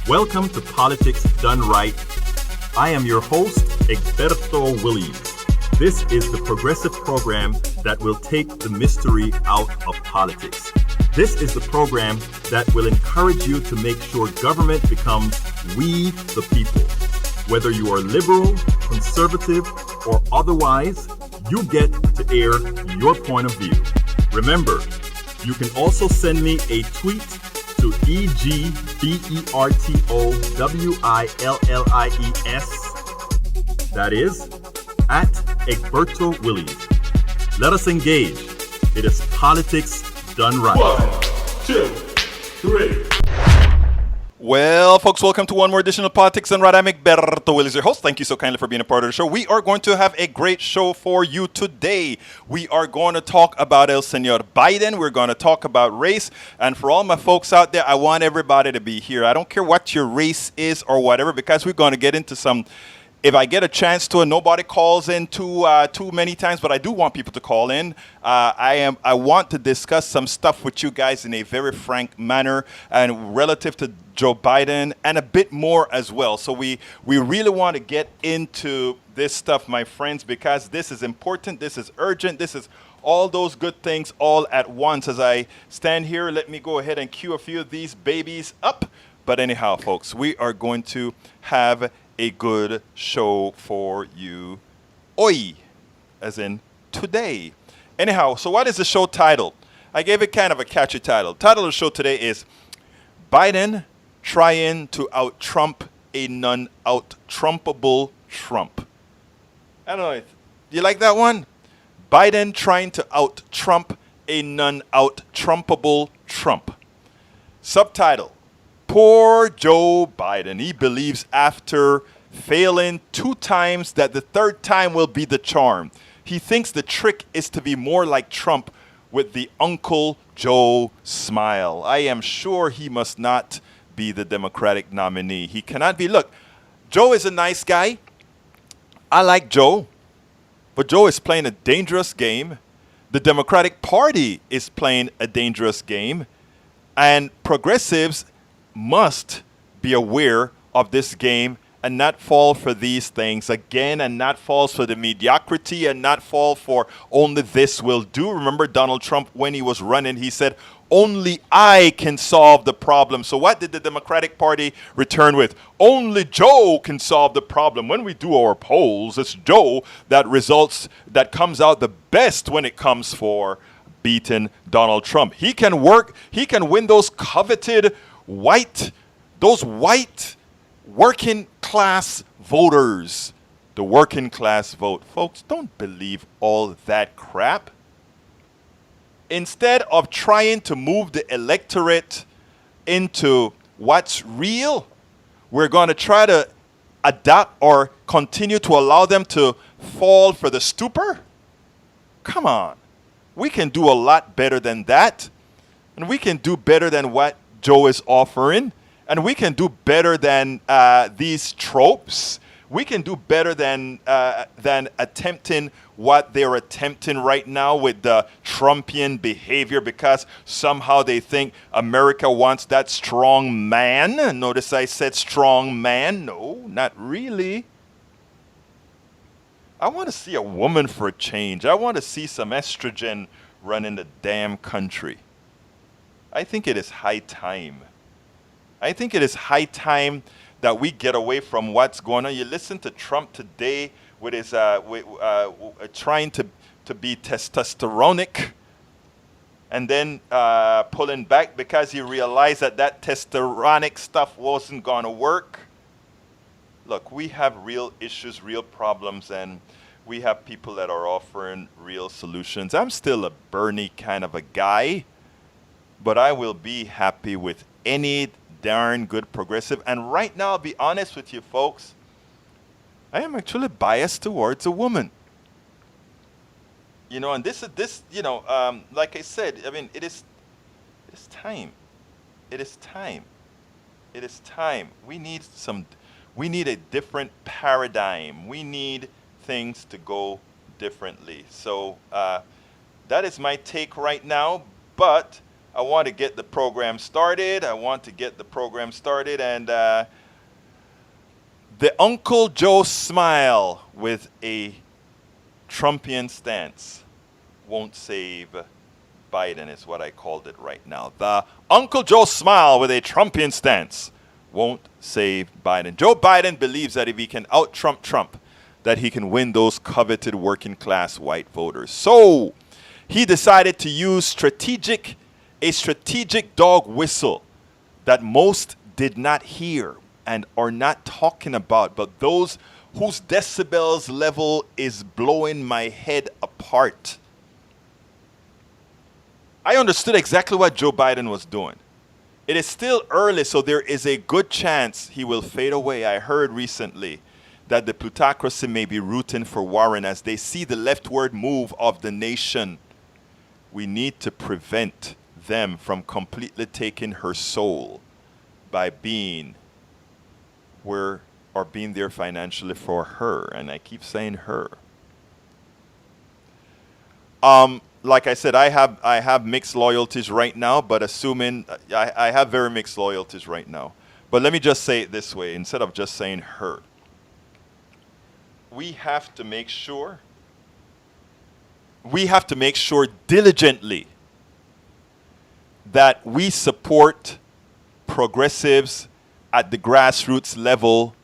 Welcome to Politics Done Right. I am your host, Egberto Williams. This is the progressive program that will take the mystery out of politics. This is the program that will encourage you to make sure government becomes we the people. Whether you are liberal, conservative, or otherwise, you get to air your point of view. Remember, you can also send me a tweet to EGBERTOWILLIES. That is, at Egberto Williams. Let us engage. It is politics done right. 1, 2, 3. Well, folks, welcome to one more edition of Politics Done Right. I'm Egberto Williams, your host. Thank you so kindly for being a part of the show. We are going to have a great show for you today. We are going to talk about El Señor Biden. We're going to talk about race. And for all my folks out there, I want everybody to be here. I don't care what your race is or whatever, because we're going to get into some... If I get a chance to, and nobody calls in too many times, but I do want people to call in. I want to discuss some stuff with you guys in a very frank manner, and relative to Joe Biden, and a bit more as well. So we really want to get into this stuff, my friends, because this is important, this is urgent, this is all those good things all at once. As I stand here, let me go ahead and cue a few of these babies up. But anyhow, folks, we are going to have a good show for you. Hoy, as in today. Anyhow, so what is the show title? I gave it kind of a catchy title. Title of the show today is Biden Trying to Out-Trump a Non-Out-Trumpable Trump. I don't know. Do you like that one? Biden trying to out-Trump a non-out-Trumpable Trump. Subtitle. Poor Joe Biden. He believes after failing 2 times that the 3rd time will be the charm. He thinks the trick is to be more like Trump with the Uncle Joe smile. I am sure he must not be the Democratic nominee. He cannot be. Look, Joe is a nice guy. I like Joe. But Joe is playing a dangerous game. The Democratic Party is playing a dangerous game. And progressives must be aware of this game and not fall for these things again, and not fall for the mediocrity, and not fall for only this will do. Remember Donald Trump, when he was running, he said, only I can solve the problem. So what did the Democratic Party return with? Only Joe can solve the problem. When we do our polls, it's Joe that comes out the best when it comes for beating Donald Trump. He can win those coveted white working class voters. The working class vote. Folks, don't believe all that crap. Instead of trying to move the electorate into what's real, we're going to try to adapt or continue to allow them to fall for the stupor. Come on. We can do a lot better than that. And we can do better than what Joe is offering, and we can do better than these tropes. We can do better than attempting what they're attempting right now with the Trumpian behavior, because somehow they think America wants that strong man. Notice I said strong man. No, not really. I want to see a woman for a change. I want to see some estrogen running the damn country. I think it is high time. I think it is high time that we get away from what's going on. You listen to Trump today with his trying to be testosteronic, and then pulling back because he realized that testosteronic stuff wasn't going to work. Look, we have real issues, real problems, and we have people that are offering real solutions. I'm still a Bernie kind of a guy. But I will be happy with any darn good progressive. And right now, I'll be honest with you, folks, I am actually biased towards a woman. You know, and like I said, I mean, it is time. It is time. It is time. We need a different paradigm. We need things to go differently. So that is my take right now. But I want to get the program started. And the Uncle Joe smile with a Trumpian stance won't save Biden, is what I called it right now. The Uncle Joe smile with a Trumpian stance won't save Biden. Joe Biden believes that if he can out-Trump Trump, that he can win those coveted working class white voters. So he decided to use a strategic dog whistle that most did not hear and are not talking about, but those whose decibels level is blowing my head apart. I understood exactly what Joe Biden was doing. It is still early, so there is a good chance he will fade away. I heard recently that the plutocracy may be rooting for Warren as they see the leftward move of the nation. We need to prevent them from completely taking her soul by being there financially for her. And I keep saying her. Like I said, I have mixed loyalties right now, but assuming I have very mixed loyalties right now. But let me just say it this way, instead of just saying her. We have to make sure diligently that we support progressives at the grassroots level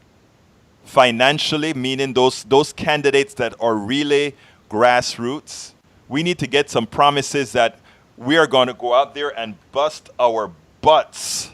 financially, meaning those candidates that are really grassroots. We need to get some promises that we are going to go out there and bust our butts.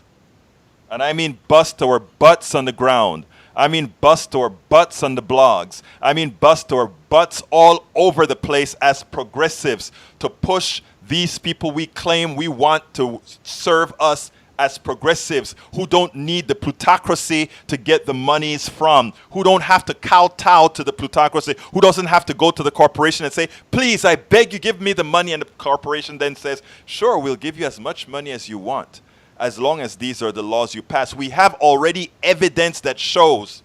And I mean bust our butts on the ground. I mean bust our butts on the blogs. I mean bust our butts all over the place as progressives to push these people we claim we want to serve us as progressives, who don't need the plutocracy to get the monies from, who don't have to kowtow to the plutocracy, who doesn't have to go to the corporation and say, please, I beg you, give me the money. And the corporation then says, sure, we'll give you as much money as you want, as long as these are the laws you pass. We have already evidence that shows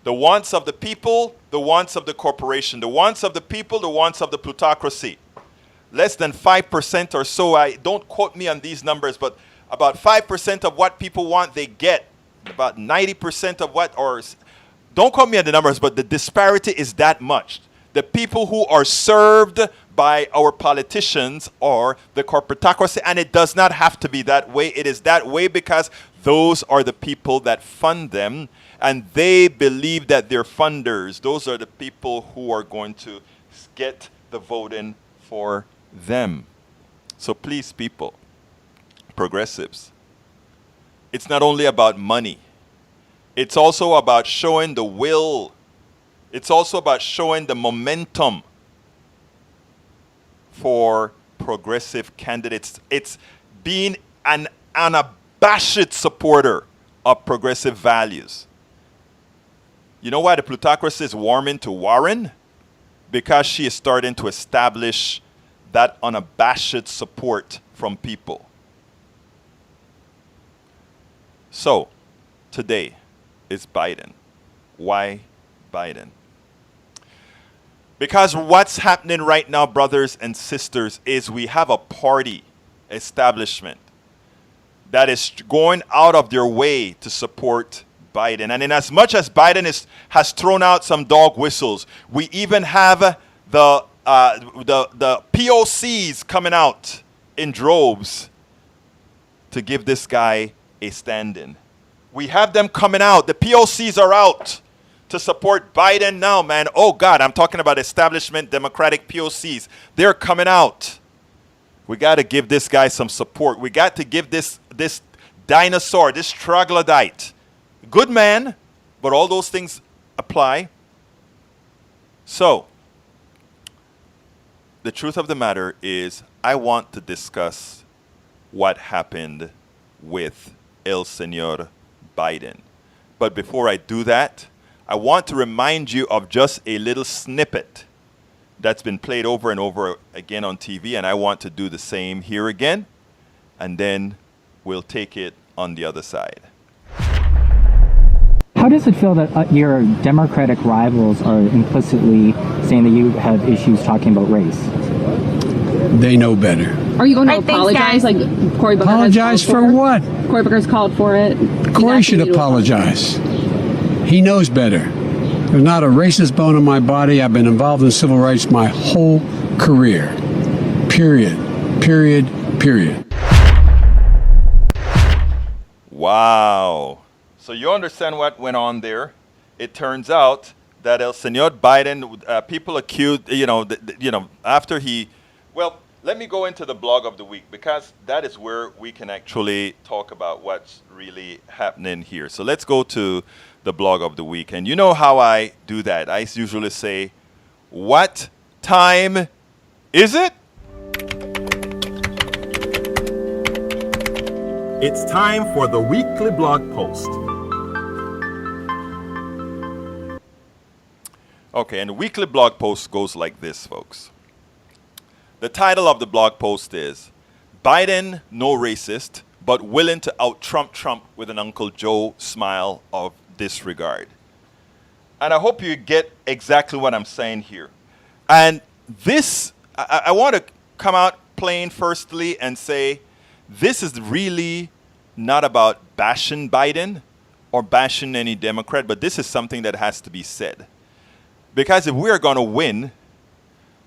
the wants of the people, the wants of the corporation, the wants of the people, the wants of the plutocracy. Less than 5% or so, don't quote me on these numbers, but about 5% of what people want, they get. About 90% of what, or don't quote me on the numbers, but the disparity is that much. The people who are served by our politicians are the corporatocracy, and it does not have to be that way. It is that way because those are the people that fund them, and they believe that they're funders. Those are the people who are going to get the voting for them. So please, people, progressives, it's not only about money. It's also about showing the will. It's also about showing the momentum for progressive candidates. It's being an unabashed supporter of progressive values. You know why the plutocracy is warming to Warren? Because she is starting to establish that unabashed support from people. So, today is Biden. Why Biden? Because what's happening right now, brothers and sisters, is we have a party establishment that is going out of their way to support Biden. And in as much as Biden has thrown out some dog whistles, we even have the POCs coming out in droves to give this guy a stand-in. We have them coming out. The POCs are out to support Biden now, man. Oh, God, I'm talking about establishment Democratic POCs. They're coming out. We got to give this guy some support. We got to give this dinosaur, this troglodyte, good man, but all those things apply. So, the truth of the matter is, I want to discuss what happened with El Señor Biden. But before I do that, I want to remind you of just a little snippet that's been played over and over again on TV, and I want to do the same here again, and then we'll take it on the other side. How does it feel that your Democratic rivals are implicitly saying that you have issues talking about race? they know better. Are you going to All right, thanks, apologize? guys. Like Cory Booker Apologize has for called what? Cory Booker's called for it. Cory should apologize. He knows better. There's not a racist bone in my body. I've been involved in civil rights my whole career. Period. Period. Period. Wow. So you understand what went on there? It turns out that El Señor Biden, people accused, after he, well, let me go into the blog of the week because that is where we can actually talk about what's really happening here. So let's go to the blog of the week. And you know how I do that. I usually say, what time is it? It's time for the weekly blog post. Okay, and the weekly blog post goes like this, folks. The title of the blog post is Biden, no racist, but willing to out-Trump Trump with an Uncle Joe smile of disregard. And I hope you get exactly what I'm saying here. And this, I want to come out plain firstly and say, this is really not about bashing Biden or bashing any Democrat, but this is something that has to be said. Because if we're going to win,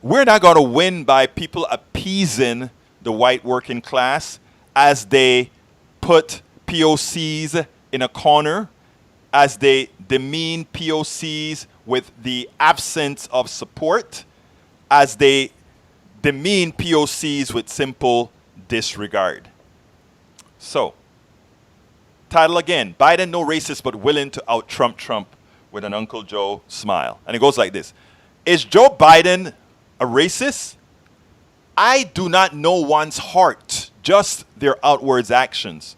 we're not going to win by people appeasing the white working class as they put POCs in a corner, as they demean POCs with the absence of support, as they demean POCs with simple disregard. So, title again, Biden no racist but willing to out-Trump Trump with an Uncle Joe smile. And it goes like this. Is Joe Biden a racist? I do not know one's heart, just their outwards actions.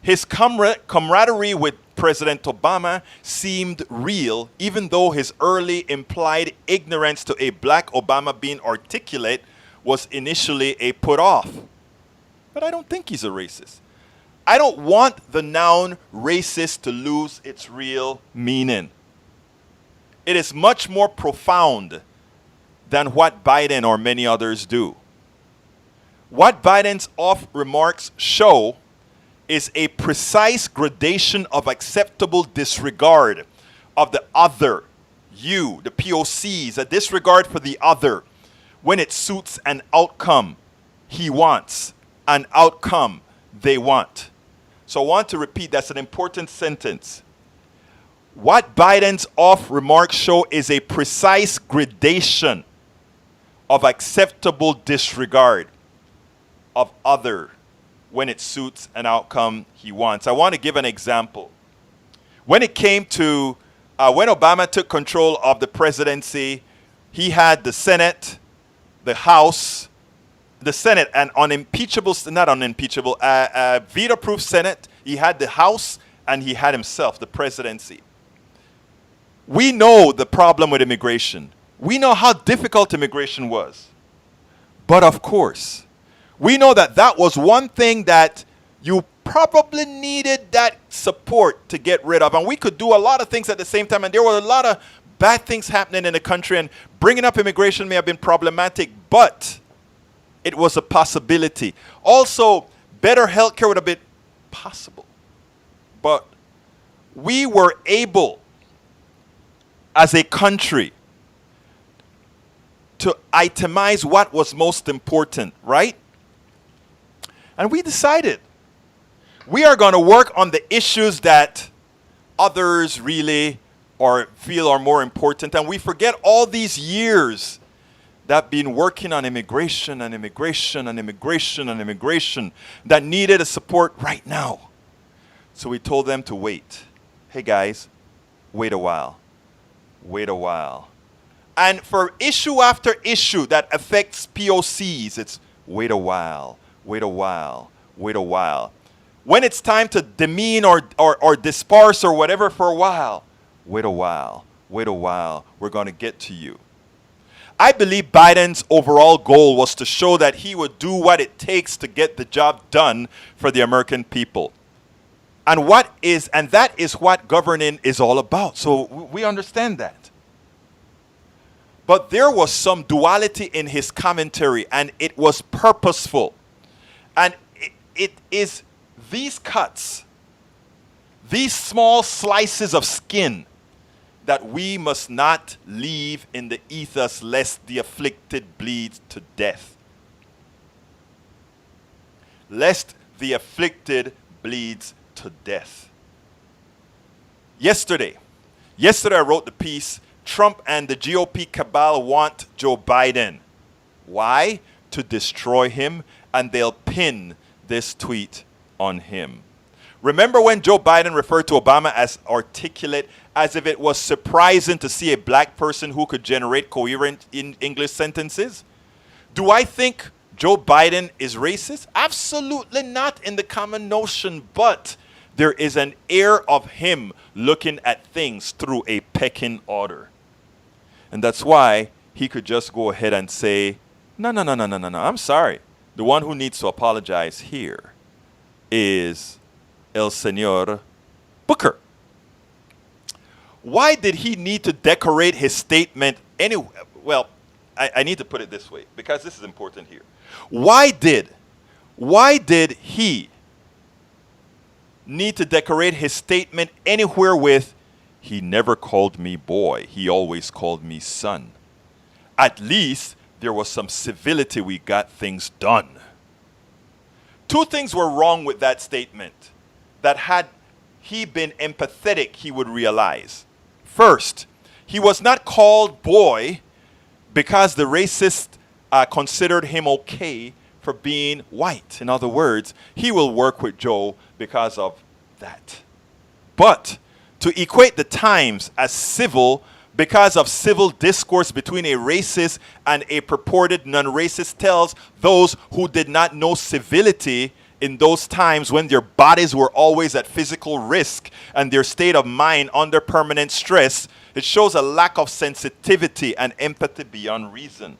His camaraderie with President Obama seemed real, even though his early implied ignorance to a black Obama being articulate was initially a put-off. But I don't think he's a racist. I don't want the noun racist to lose its real meaning. It is much more profound than what Biden or many others do. What Biden's off remarks show is a precise gradation of acceptable disregard of the other, you, the POCs, a disregard for the other when it suits an outcome he wants, an outcome they want. So I want to repeat, that's an important sentence. What Biden's off remarks show is a precise gradation of acceptable disregard of other when it suits an outcome he wants. I want to give an example. When it came to, when Obama took control of the presidency, he had the Senate, the House, the Senate, an unimpeachable, not unimpeachable, veto-proof Senate. He had the House and he had himself, the presidency. We know the problem with immigration. We know how difficult immigration was. But of course, we know that that was one thing that you probably needed that support to get rid of. And we could do a lot of things at the same time. And there were a lot of bad things happening in the country. And bringing up immigration may have been problematic, but it was a possibility. Also, better healthcare would have been possible. But we were able, as a country, to itemize what was most important, right? And we decided we are going to work on the issues that others really or feel are more important. And we forget all these years that been working on immigration and immigration and immigration and immigration that needed a support right now. So we told them to wait. Hey guys, wait a while. Wait a while. And for issue after issue that affects POCs, it's wait a while, wait a while, wait a while. When it's time to demean or disparse or whatever for a while, wait a while, wait a while, we're going to get to you. I believe Biden's overall goal was to show that he would do what it takes to get the job done for the American people. And that is what governing is all about. So we understand that. But there was some duality in his commentary, and it was purposeful. And it is these cuts, these small slices of skin, that we must not leave in the ethos lest the afflicted bleed to death. Lest the afflicted bleeds to death. Yesterday I wrote the piece, Trump and the GOP cabal want Joe Biden. Why? To destroy him, and they'll pin this tweet on him. Remember when Joe Biden referred to Obama as articulate, as if it was surprising to see a black person who could generate coherent English sentences? Do I think Joe Biden is racist? Absolutely not in the common notion, but there is an air of him looking at things through a pecking order. And that's why he could just go ahead and say, no, I'm sorry. The one who needs to apologize here is El Señor Booker. Why did he need to decorate his statement anyway? Well, I need to put it this way, because this is important here. Why did he need to decorate his statement anywhere with, he never called me boy, he always called me son? At least there was some civility, we got things done. Two things were wrong with that statement that had he been empathetic, he would realize. First, he was not called boy because the racists considered him okay for being white. In other words, he will work with Joe because of that. But to equate the times as civil because of civil discourse between a racist and a purported non-racist tells those who did not know civility in those times when their bodies were always at physical risk and their state of mind under permanent stress, it shows a lack of sensitivity and empathy beyond reason.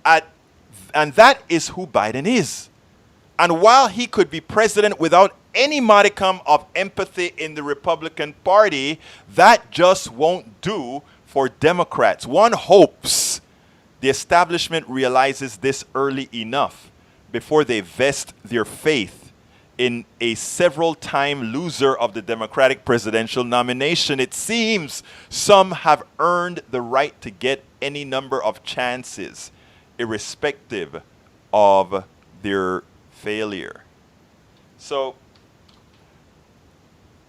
And that is who Biden is. And while he could be president without any modicum of empathy in the Republican Party, that just won't do for Democrats. One hopes the establishment realizes this early enough before they vest their faith in a several-time loser of the Democratic presidential nomination. It seems some have earned the right to get any number of chances, irrespective of their failure. So,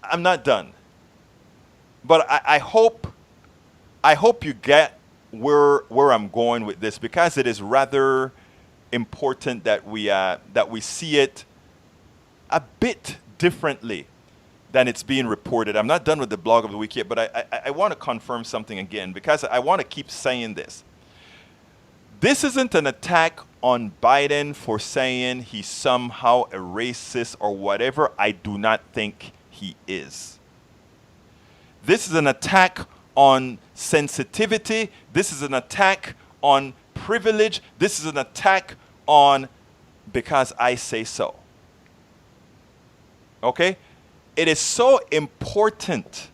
I'm not done. But I hope you get where I'm going with this, because it is rather important that we see it a bit differently than it's being reported. I'm not done with the blog of the week yet, but I want to confirm something again, because I want to keep saying this. This isn't an attack on Biden for saying he's somehow a racist or whatever. I do not think he is. This is an attack on sensitivity. This is an attack on privilege. This is an attack on because I say so. Okay? It is so important.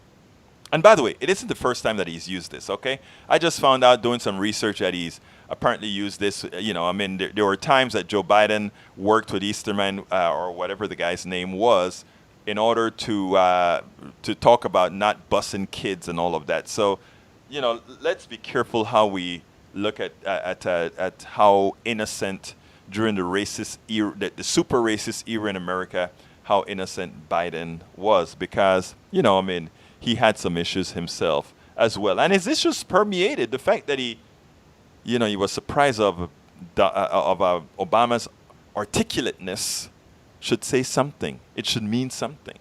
And by the way, it isn't the first time that he's used this, okay? I just found out doing some research that he's apparently used this. There were times that Joe Biden worked with Easterman or whatever the guy's name was in order to talk about not busing kids and all of that. So, let's be careful how we look at how innocent during the racist era, the super racist era in America, how innocent Biden was, because he had some issues himself as well, and his issues permeated the fact that he was surprised of Obama's articulateness. Should say something. It should mean something.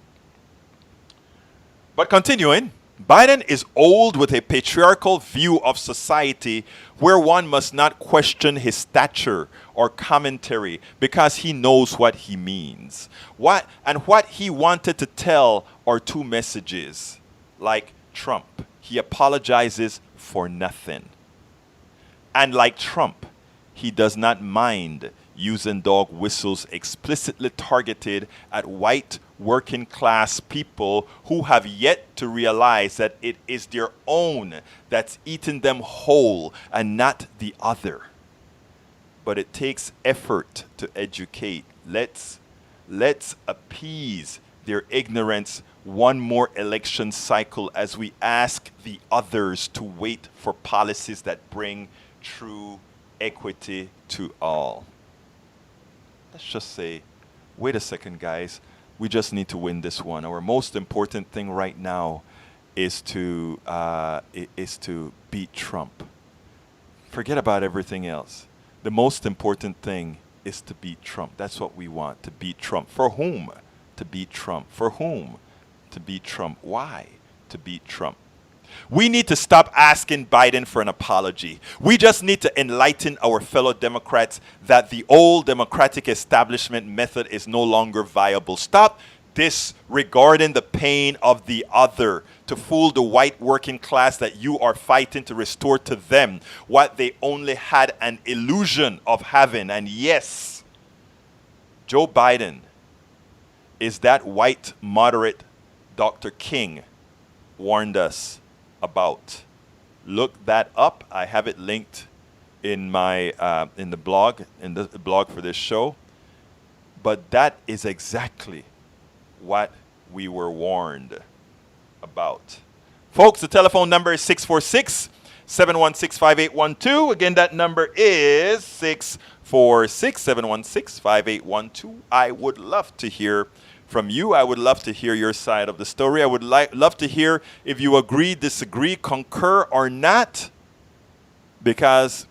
But continuing, Biden is old with a patriarchal view of society where one must not question his stature or commentary because he knows what he means. What he wanted to tell are two messages. Like Trump, he apologizes for nothing. And like Trump, he does not mind using dog whistles explicitly targeted at white working class people who have yet to realize that it is their own that's eating them whole and not the other. But it takes effort to educate. Let's appease their ignorance one more election cycle as we ask the others to wait for policies that bring true equity to all. Let's just say, wait a second, guys. We just need to win this one. Our most important thing right now is to beat Trump. Forget about everything else. The most important thing is to beat Trump. That's what we want, to beat Trump. For whom? To beat Trump. For whom? To beat Trump. Why? To beat Trump. We need to stop asking Biden for an apology. We just need to enlighten our fellow Democrats that the old Democratic establishment method is no longer viable. Stop disregarding the pain of the other to fool the white working class that you are fighting to restore to them what they only had an illusion of having. And yes, Joe Biden is that white moderate Dr. King warned us about. Look that up. I have it linked in my in the blog for this show. But that is exactly what we were warned about. Folks, the telephone number is 646-716-5812. Again, that number is 646-716-5812. I would love to hear from you. I would love to hear your side of the story. I would love to hear if you agree, disagree, concur, or not, because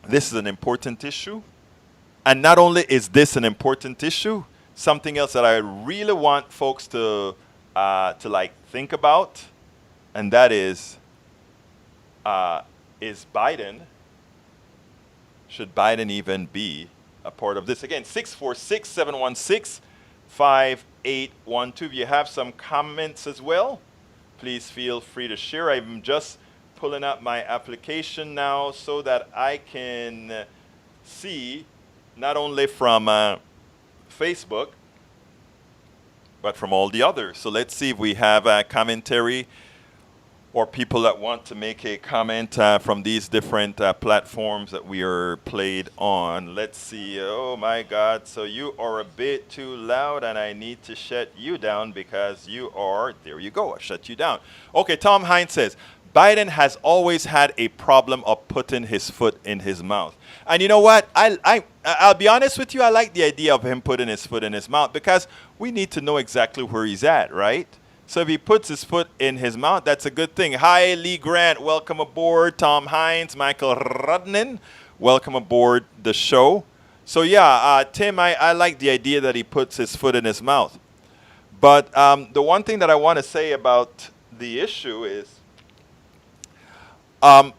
this is an important issue. And not only is this an important issue, something else that I really want folks to think about, and that is Biden, should Biden even be a part of this? Again, 646-716-5812. If you have some comments as well, please feel free to share. I'm just pulling up my application now so that I can see not only from Facebook, but from all the others. So let's see if we have a commentary or people that want to make a comment from these different platforms that we are played on. Let's see. Oh my God. So you are a bit too loud and I need to shut you down because you are, there you go, I shut you down. Okay, Tom Hines says, Biden has always had a problem of putting his foot in his mouth. And you know what? I'll be honest with you. I like the idea of him putting his foot in his mouth because we need to know exactly where he's at, right? So if he puts his foot in his mouth, that's a good thing. Hi, Lee Grant. Welcome aboard. Tom Hines, Michael Rudnin. Welcome aboard the show. So yeah, Tim, I like the idea that he puts his foot in his mouth. But the one thing that I want to say about the issue is I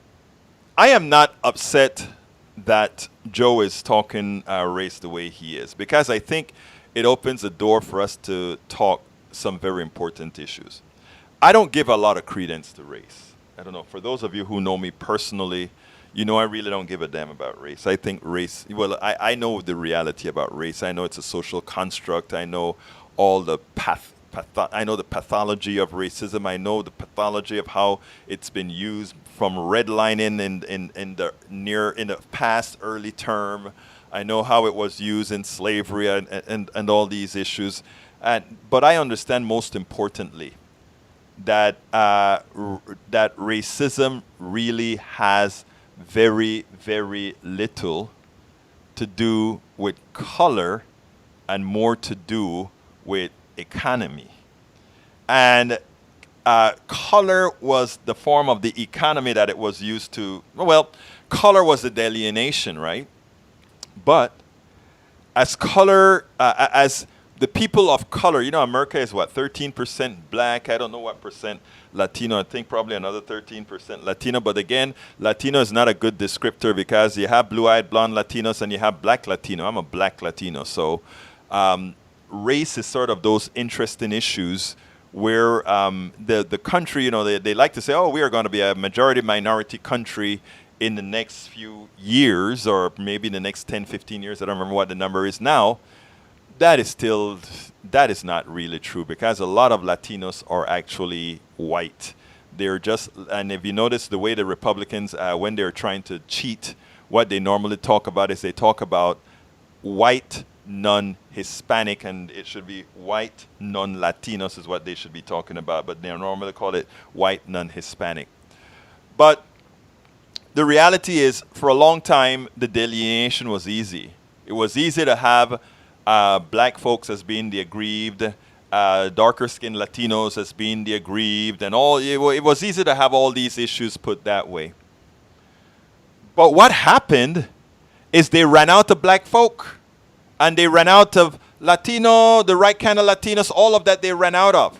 am not upset that Joe is talking race the way he is, because I think it opens the door for us to talk some very important issues. I don't give a lot of credence to race. I don't know. For those of you who know me personally, you know I really don't give a damn about race. I think race, well, I know the reality about race. I know it's a social construct. I know all the I know the pathology of racism. I know the pathology of how it's been used from redlining in the past early term. I know how it was used in slavery and all these issues. But I understand most importantly that that racism really has very, very little to do with color and more to do with economy. And color was the form of the economy that it was used to. Well, color was the delineation, right? But as color, as the people of color, you know, America is what, 13% black? I don't know what percent Latino. I think probably another 13% Latino. But again, Latino is not a good descriptor because you have blue-eyed blonde Latinos and you have black Latino. I'm a black Latino. So race is sort of those interesting issues where the country, you know, they like to say, oh, we are going to be a majority-minority country in the next few years, or maybe in the next 10, 15 years, I don't remember what the number is now, that is not really true, because a lot of Latinos are actually white. They're just, and if you notice the way the Republicans, when they're trying to cheat, what they normally talk about is they talk about white non-Hispanic, and it should be white non-Latinos is what they should be talking about, but they normally call it white non-Hispanic. But the reality is, for a long time, the delineation was easy. It was easy to have black folks as being the aggrieved, darker-skinned Latinos as being the aggrieved, and all. It was easy to have all these issues put that way. But what happened is they ran out of black folk, and they ran out of Latino, the right kind of Latinos, all of that they ran out of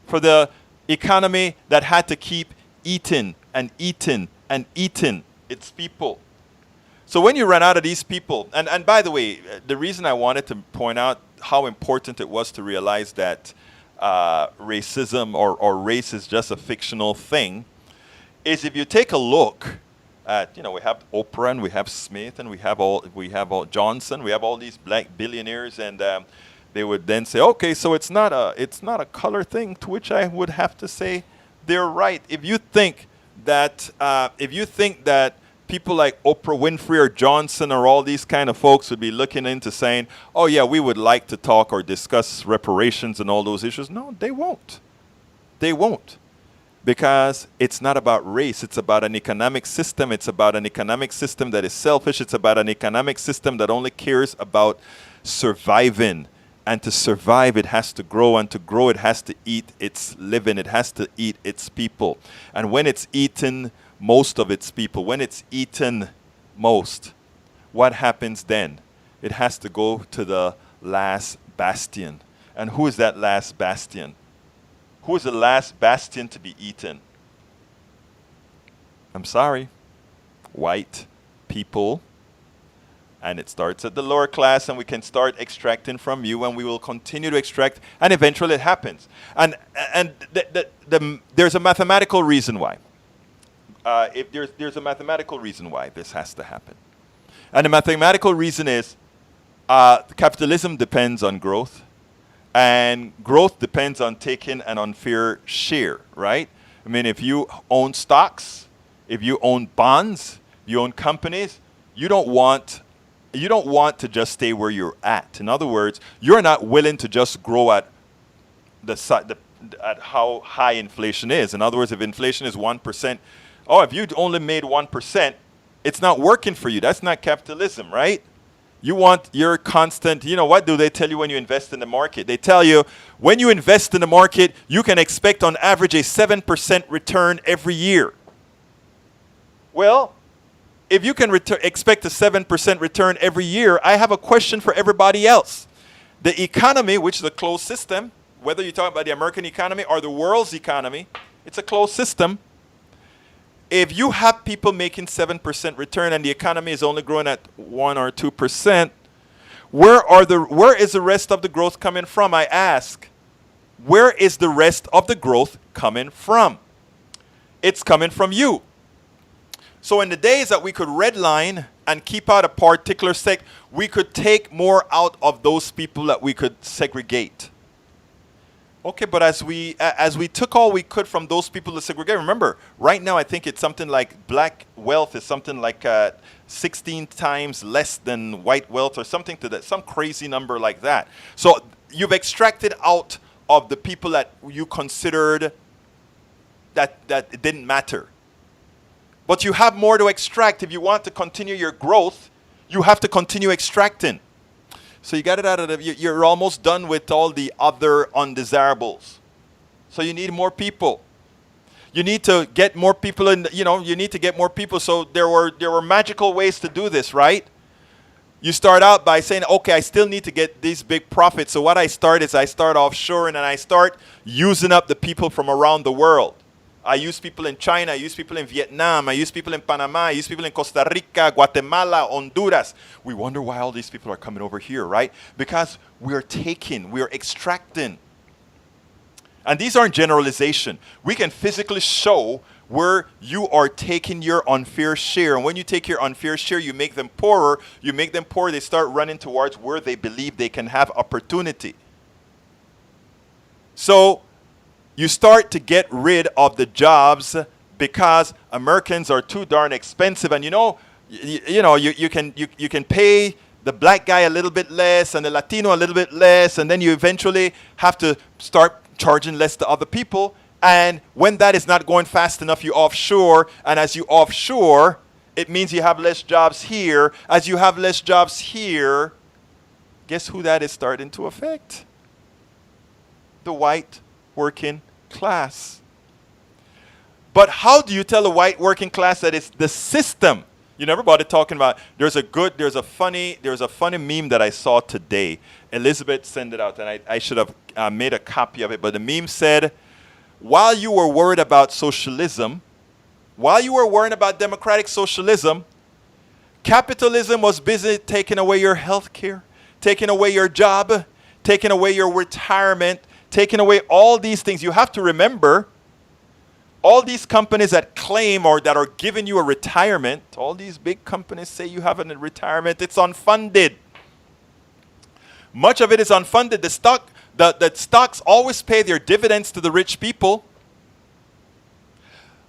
for the economy that had to keep eating and eating and eating its people. So when you run out of these people, and by the way, the reason I wanted to point out how important it was to realize that racism or race is just a fictional thing, is if you take a look at, we have Oprah and we have Smith and we have all Johnson, we have all these black billionaires, and they would then say, okay, so it's not a color thing, to which I would have to say they're right. If you think that people like Oprah Winfrey or Johnson or all these kind of folks would be looking into saying, oh yeah, we would like to talk or discuss reparations and all those issues. No, they won't. They won't. Because it's not about race. It's about an economic system. It's about an economic system that is selfish. It's about an economic system that only cares about surviving. And to survive, it has to grow. And to grow, it has to eat its living. It has to eat its people. And when it's eaten most of its people, when it's eaten most, what happens then? It has to go to the last bastion. And who is that last bastion? Who is the last bastion to be eaten? I'm sorry. White people. And it starts at the lower class, and we can start extracting from you, and we will continue to extract, and eventually it happens. And there's a mathematical reason why. If there's a mathematical reason why this has to happen. And the mathematical reason is capitalism depends on growth, and growth depends on taking an unfair share, right? I mean, if you own stocks, if you own bonds, you own companies, you don't want to just stay where you're at. In other words, you're not willing to just grow at at how high inflation is. In other words, if inflation is 1%, if you only made 1%, it's not working for you. That's not capitalism, right? You want your constant, what do they tell you when you invest in the market? They tell you when you invest in the market, you can expect on average a 7% return every year. Well, if you can expect a 7% return every year, I have a question for everybody else. The economy, which is a closed system, whether you talk about the American economy or the world's economy, it's a closed system. If you have people making 7% return and the economy is only growing at 1 or 2%, where is the rest of the growth coming from? I ask. Where is the rest of the growth coming from? It's coming from you. So in the days that we could redline and keep out a particular sect, we could take more out of those people that we could segregate. Okay, but as we took all we could from those people to segregate, remember, right now I think it's something like black wealth is something like 16 times less than white wealth or something to that, some crazy number like that. So you've extracted out of the people that you considered that it didn't matter. But you have more to extract. If you want to continue your growth, you have to continue extracting. So you got it out of you're almost done with all the other undesirables. So you need more people. You need to get more people in, you need to get more people. So there were magical ways to do this, right? You start out by saying, okay, I still need to get these big profits. So what I start offshoring, and I start using up the people from around the world. I use people in China, I use people in Vietnam, I use people in Panama, I use people in Costa Rica, Guatemala, Honduras. We wonder why all these people are coming over here, right? Because we're extracting. And these aren't generalization. We can physically show where you are taking your unfair share. And when you take your unfair share, you make them poorer. You make them poor, they start running towards where they believe they can have opportunity. So you start to get rid of the jobs because Americans are too darn expensive. And you can pay the black guy a little bit less and the Latino a little bit less, and then you eventually have to start charging less to other people. And when that is not going fast enough, you offshore. And as you offshore, it means you have less jobs here. As you have less jobs here, guess who that is starting to affect? The white working class. But how do you tell the white working class that it's the system? You know, everybody talking about, there's a funny meme that I saw today. Elizabeth sent it out, and I should have made a copy of it. But the meme said, while you were worried about socialism, while you were worried about democratic socialism, capitalism was busy taking away your health care, taking away your job, taking away your retirement, taking away all these things. You have to remember, all these companies that claim or that are giving you a retirement, all these big companies say you have a retirement, it's unfunded. Much of it is unfunded. The stocks always pay their dividends to the rich people.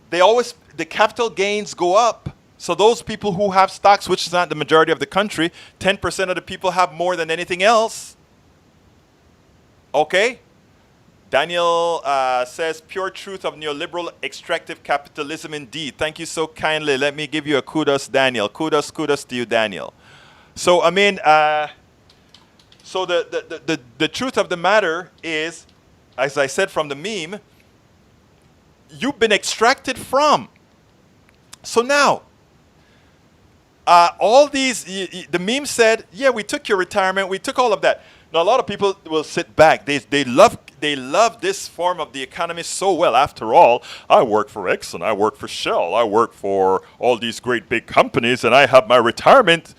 The capital gains go up. So those people who have stocks, which is not the majority of the country, 10% of the people have more than anything else. Okay? Daniel says, pure truth of neoliberal extractive capitalism indeed. Thank you so kindly. Let me give you a kudos, Daniel. Kudos to you, Daniel. So, I mean, so the truth of the matter is, as I said from the meme, you've been extracted from. So now, all these, the meme said, yeah, we took your retirement, we took all of that. Now, a lot of people will sit back. They love this form of the economy so well. After all, I work for Exxon, I work for Shell, I work for all these great big companies, and I have my retirement.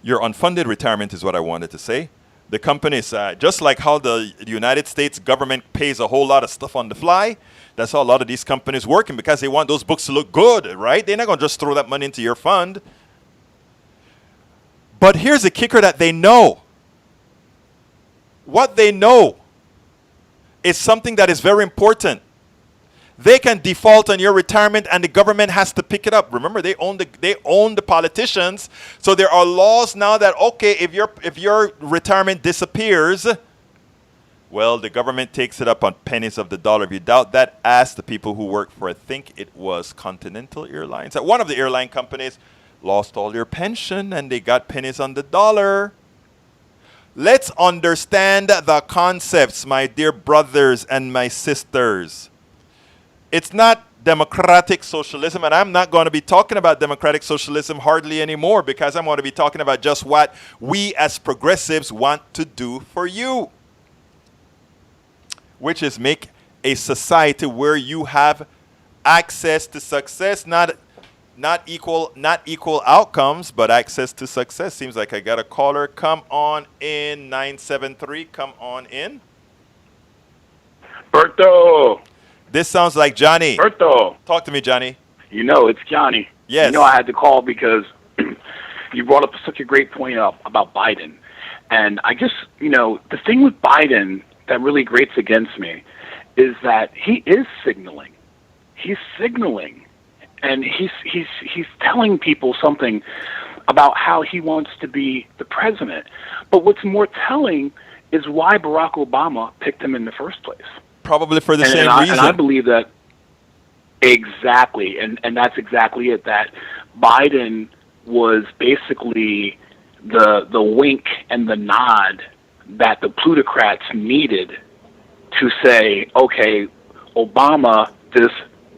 Your unfunded retirement is what I wanted to say. The companies, just like how the United States government pays a whole lot of stuff on the fly, that's how a lot of these companies working, because they want those books to look good, right? They're not going to just throw that money into your fund. But here's the kicker that they know. What they know is something that is very important. They can default on your retirement and the government has to pick it up. Remember, they own the politicians. So there are laws now that, okay, if your retirement disappears, well, the government takes it up on pennies of the dollar. If you doubt that, ask the people who work for, I think it was Continental Airlines. One of the airline companies lost all their pension and they got pennies on the dollar. Let's understand the concepts, my dear brothers and my sisters. It's not democratic socialism, and I'm not going to be talking about democratic socialism hardly anymore, because I'm going to be talking about just what we as progressives want to do for you, which is make a society where you have access to success, not equal outcomes, but access to success. Seems like I got a caller. Come on in, 973. Come on in. Berto. This sounds like Johnny. Berto. Talk to me, Johnny. You know, it's Johnny. Yes. You know, I had to call because you brought up such a great point about Biden. And I just, the thing with Biden that really grates against me is that he is signaling. He's signaling. And he's telling people something about how he wants to be the president. But what's more telling is why Barack Obama picked him in the first place. Probably for the same reason. And I believe that exactly, and that's exactly it, that Biden was basically the wink and the nod that the plutocrats needed to say, okay, Obama, this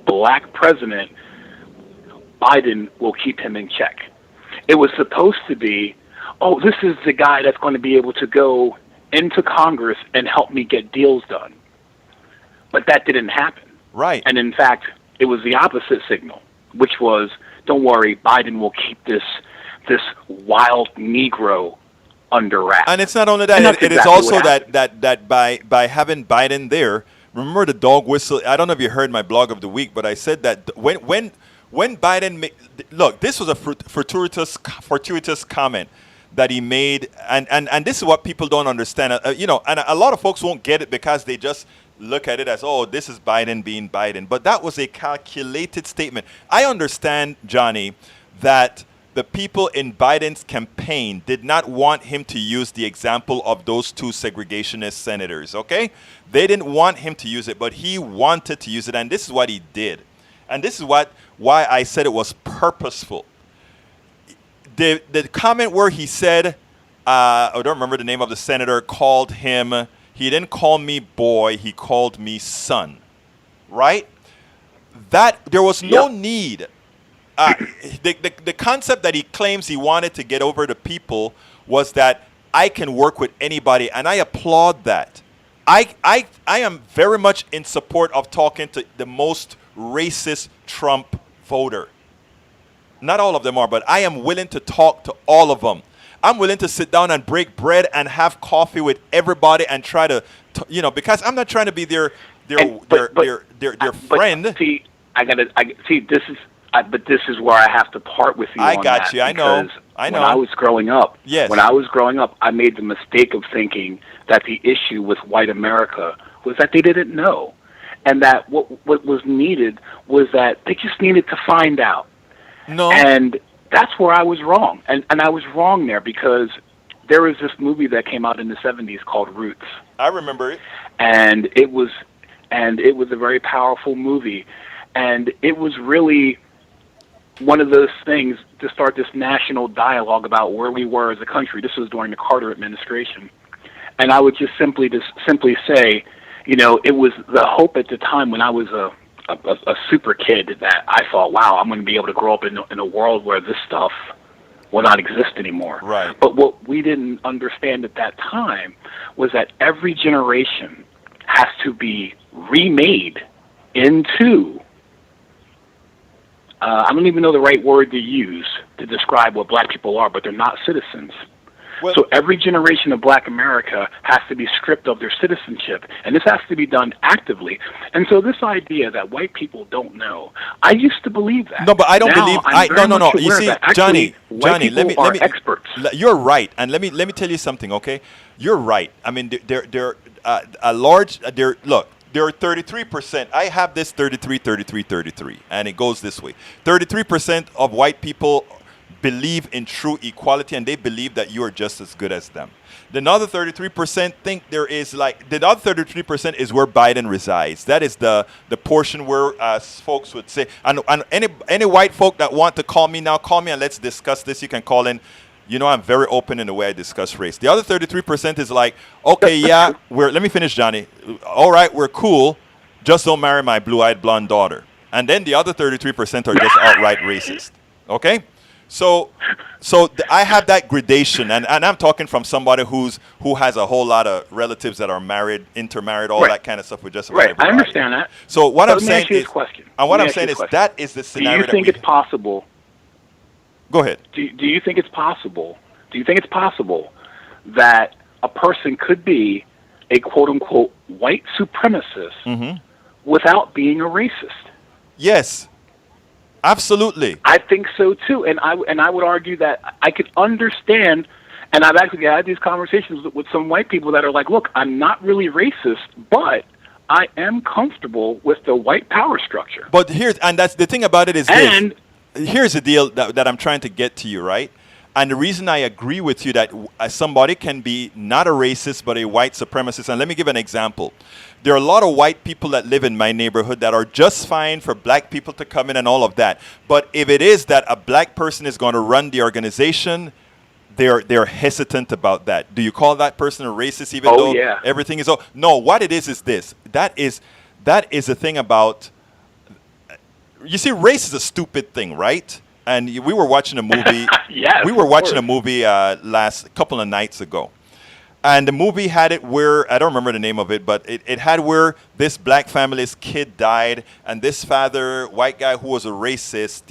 black president, Biden will keep him in check. It was supposed to be, oh, this is the guy that's going to be able to go into Congress and help me get deals done. But that didn't happen. Right. And in fact, it was the opposite signal, which was, don't worry, Biden will keep this wild Negro under wraps. And it's not only that, it is also that by having Biden there, remember the dog whistle. I don't know if you heard my blog of the week, but I said that when Biden look, this was a fortuitous comment that he made, and this is what people don't understand. And a lot of folks won't get it because they just look at it as, oh, this is Biden being Biden. But that was a calculated statement. I understand, Johnny, that the people in Biden's campaign did not want him to use the example of those two segregationist senators, okay? They didn't want him to use it, but he wanted to use it, and this is what he did. And this is why I said it was purposeful. The comment where he said, I don't remember the name of the senator, called him, he didn't call me boy, he called me son, right? That there was no need. The concept that he claims he wanted to get over to people was that I can work with anybody, and I applaud that. I am very much in support of talking to the most racist Trump voter. Not all of them are, but I am willing to talk to all of them. I'm willing to sit down and break bread and have coffee with everybody and try to because I'm not trying to be their friend. But see, but this is where I have to part with you. I got you. I know. When I was growing up, yes. When I was growing up, I made the mistake of thinking that the issue with white America was that they didn't know, and that what was needed was that they just needed to find out. No. And that's where I was wrong. And I was wrong there because there was this movie that came out in the 70s called Roots. I remember it. And it was a very powerful movie. And it was really one of those things to start this national dialogue about where we were as a country. This was during the Carter administration. And I would just simply say, it was the hope at the time when I was a super kid that I thought, wow, I'm going to be able to grow up in a world where this stuff will not exist anymore. Right. But what we didn't understand at that time was that every generation has to be remade into, I don't even know the right word to use to describe what black people are, but they're not citizens. Well, so every generation of black America has to be stripped of their citizenship, and this has to be done actively. And so this idea that white people don't know, I used to believe that. No, but I don't now, believe. No. You see, Johnny, let me experts. You're right, and let me tell you something. Okay, you're right. I mean, there a large. Look. There are 33%. I have this 33, and it goes this way. 33% of white people believe in true equality, and they believe that you are just as good as them. The other 33% think the other 33% is where Biden resides. That is the portion where, as folks would say, and any white folk that want to call me now, call me and let's discuss this. You can call in. I'm very open in the way I discuss race. The other 33% is like, okay, yeah, let me finish, Johnny. All right, we're cool. Just don't marry my blue-eyed blonde daughter. And then the other 33% are just outright racist. Okay? So I have that gradation, and I'm talking from somebody who has a whole lot of relatives that are married, intermarried, all that kind of stuff with just about everybody. I understand that. So what I'm saying is, that is the scenario. Do you think it's possible? Go ahead. Do you think it's possible? Do you think it's possible that a person could be a quote unquote white supremacist without being a racist? Yes. Absolutely. I think so too, and I would argue that I could understand, and I've actually had these conversations with some white people that are like, look, I'm not really racist, but I am comfortable with the white power structure. But that's the thing about it is this. Here's the deal that I'm trying to get to you, right? And the reason I agree with you that somebody can be not a racist but a white supremacist, and let me give an example. There are a lot of white people that live in my neighborhood that are just fine for black people to come in and all of that. But if it is that a black person is going to run the organization, they're hesitant about that. Do you call that person a racist even though everything is... No, what it is this. That is the thing about... You see, race is a stupid thing, right? And we were watching a movie. Yes, we were watching a movie last couple of nights ago. And the movie had it where, I don't remember the name of it, but it had where this black family's kid died, and this father, white guy who was a racist,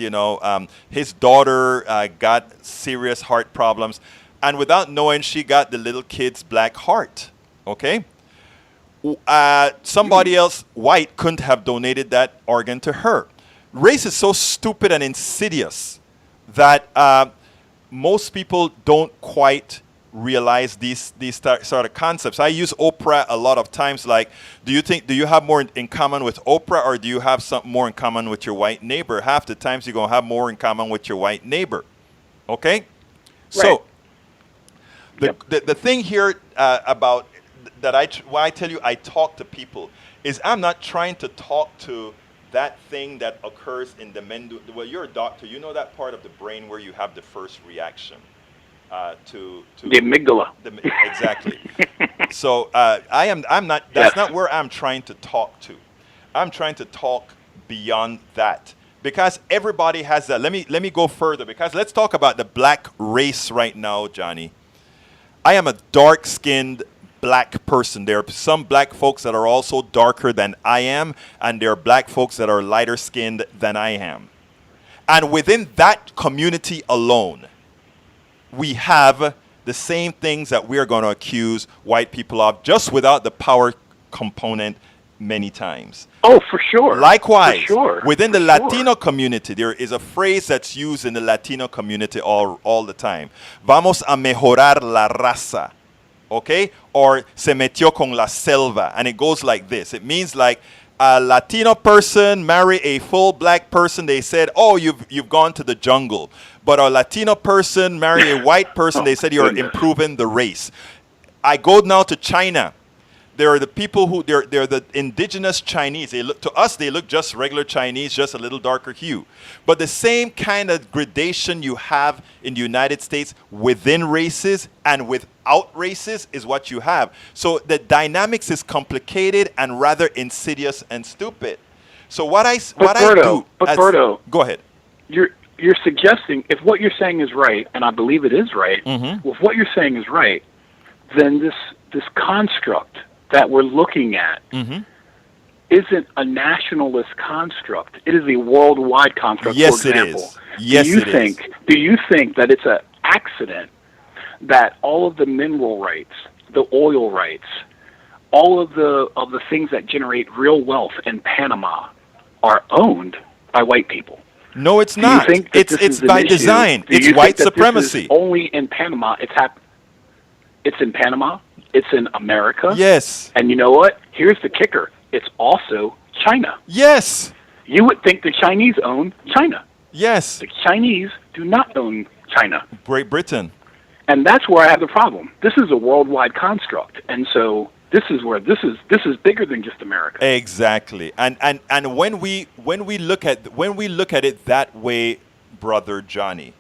his daughter got serious heart problems. And without knowing, she got the little kid's black heart, okay? somebody else, white, couldn't have donated that organ to her. Race is so stupid and insidious that most people don't quite realize these sort of concepts. I use Oprah a lot of times. Like, do you have more in common with Oprah, or do you have something more in common with your white neighbor? Half the times you're gonna have more in common with your white neighbor. Okay, so the thing here about that why I tell you I talk to people is I'm not trying to talk to that thing that occurs in the medulla. Well, you're a doctor. You know that part of the brain where you have the first reaction to the amygdala. Exactly. So I'm not. That's not where I'm trying to talk to. I'm trying to talk beyond that because everybody has that. Let me go further because let's talk about the black race right now, Johnny. I am a dark-skinned black person. There are some black folks that are also darker than I am, and there are black folks that are lighter skinned than I am. And within that community alone, we have the same things that we are going to accuse white people of, just without the power component many times. Oh, for sure. Likewise, for sure. within the Latino community, there is a phrase that's used in the Latino community all the time. Vamos a mejorar la raza. Okay? Or se metió con la selva. And it goes like this. It means like a Latino person marry a full black person. They said, oh, you've gone to the jungle. But a Latino person marry a white person. They said you're improving the race. I go now to China. There are the people who, they're the indigenous Chinese. They look, to us, they look just regular Chinese, just a little darker hue. But the same kind of gradation you have in the United States within races and without races is what you have. So the dynamics is complicated and rather insidious and stupid. So what I do... Berto, go ahead. You're suggesting, if what you're saying is right, and I believe it is right, if what you're saying is right, then this construct that we're looking at isn't a nationalist construct. It is a worldwide construct. Yes, for example, it is. Yes, do you think that it's an accident that all of the mineral rights, the oil rights, all of the things that generate real wealth in Panama are owned by white people? No, it's not. It's by design. It's white supremacy. Only in Panama. It's in Panama. It's in America. Yes. And you know what? Here's the kicker. It's also China. Yes. You would think the Chinese own China. Yes. The Chinese do not own China. Great Britain. And that's where I have the problem. This is a worldwide construct. And so this is where this is bigger than just America. Exactly. And when we look at it that way, brother Johnny,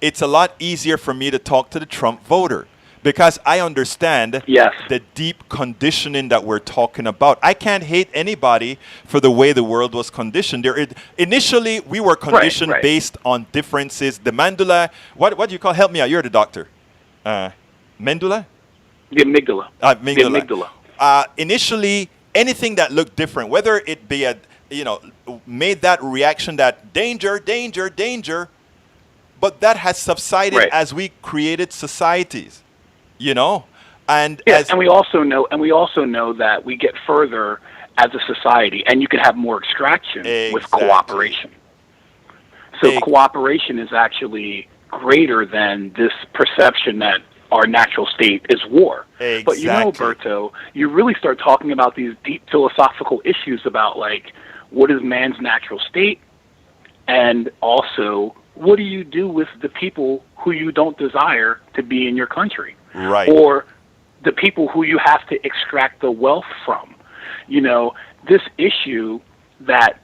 it's a lot easier for me to talk to the Trump voter. Because I understand the deep conditioning that we're talking about. I can't hate anybody for the way the world was conditioned. Initially, we were conditioned based on differences. The mandula, what do you call? Help me out. You're the doctor. Medulla? The amygdala. Amygdala. The amygdala. Initially, anything that looked different, whether it be made that reaction that danger, danger, danger, but that has subsided as we created societies. And we also know that we get further as a society, and you can have more extraction with cooperation. So cooperation is actually greater than this perception that our natural state is war. Exactly. But Berto, you really start talking about these deep philosophical issues about like what is man's natural state, and also what do you do with the people who you don't desire to be in your country? Right. Or the people who you have to extract the wealth from. This issue that,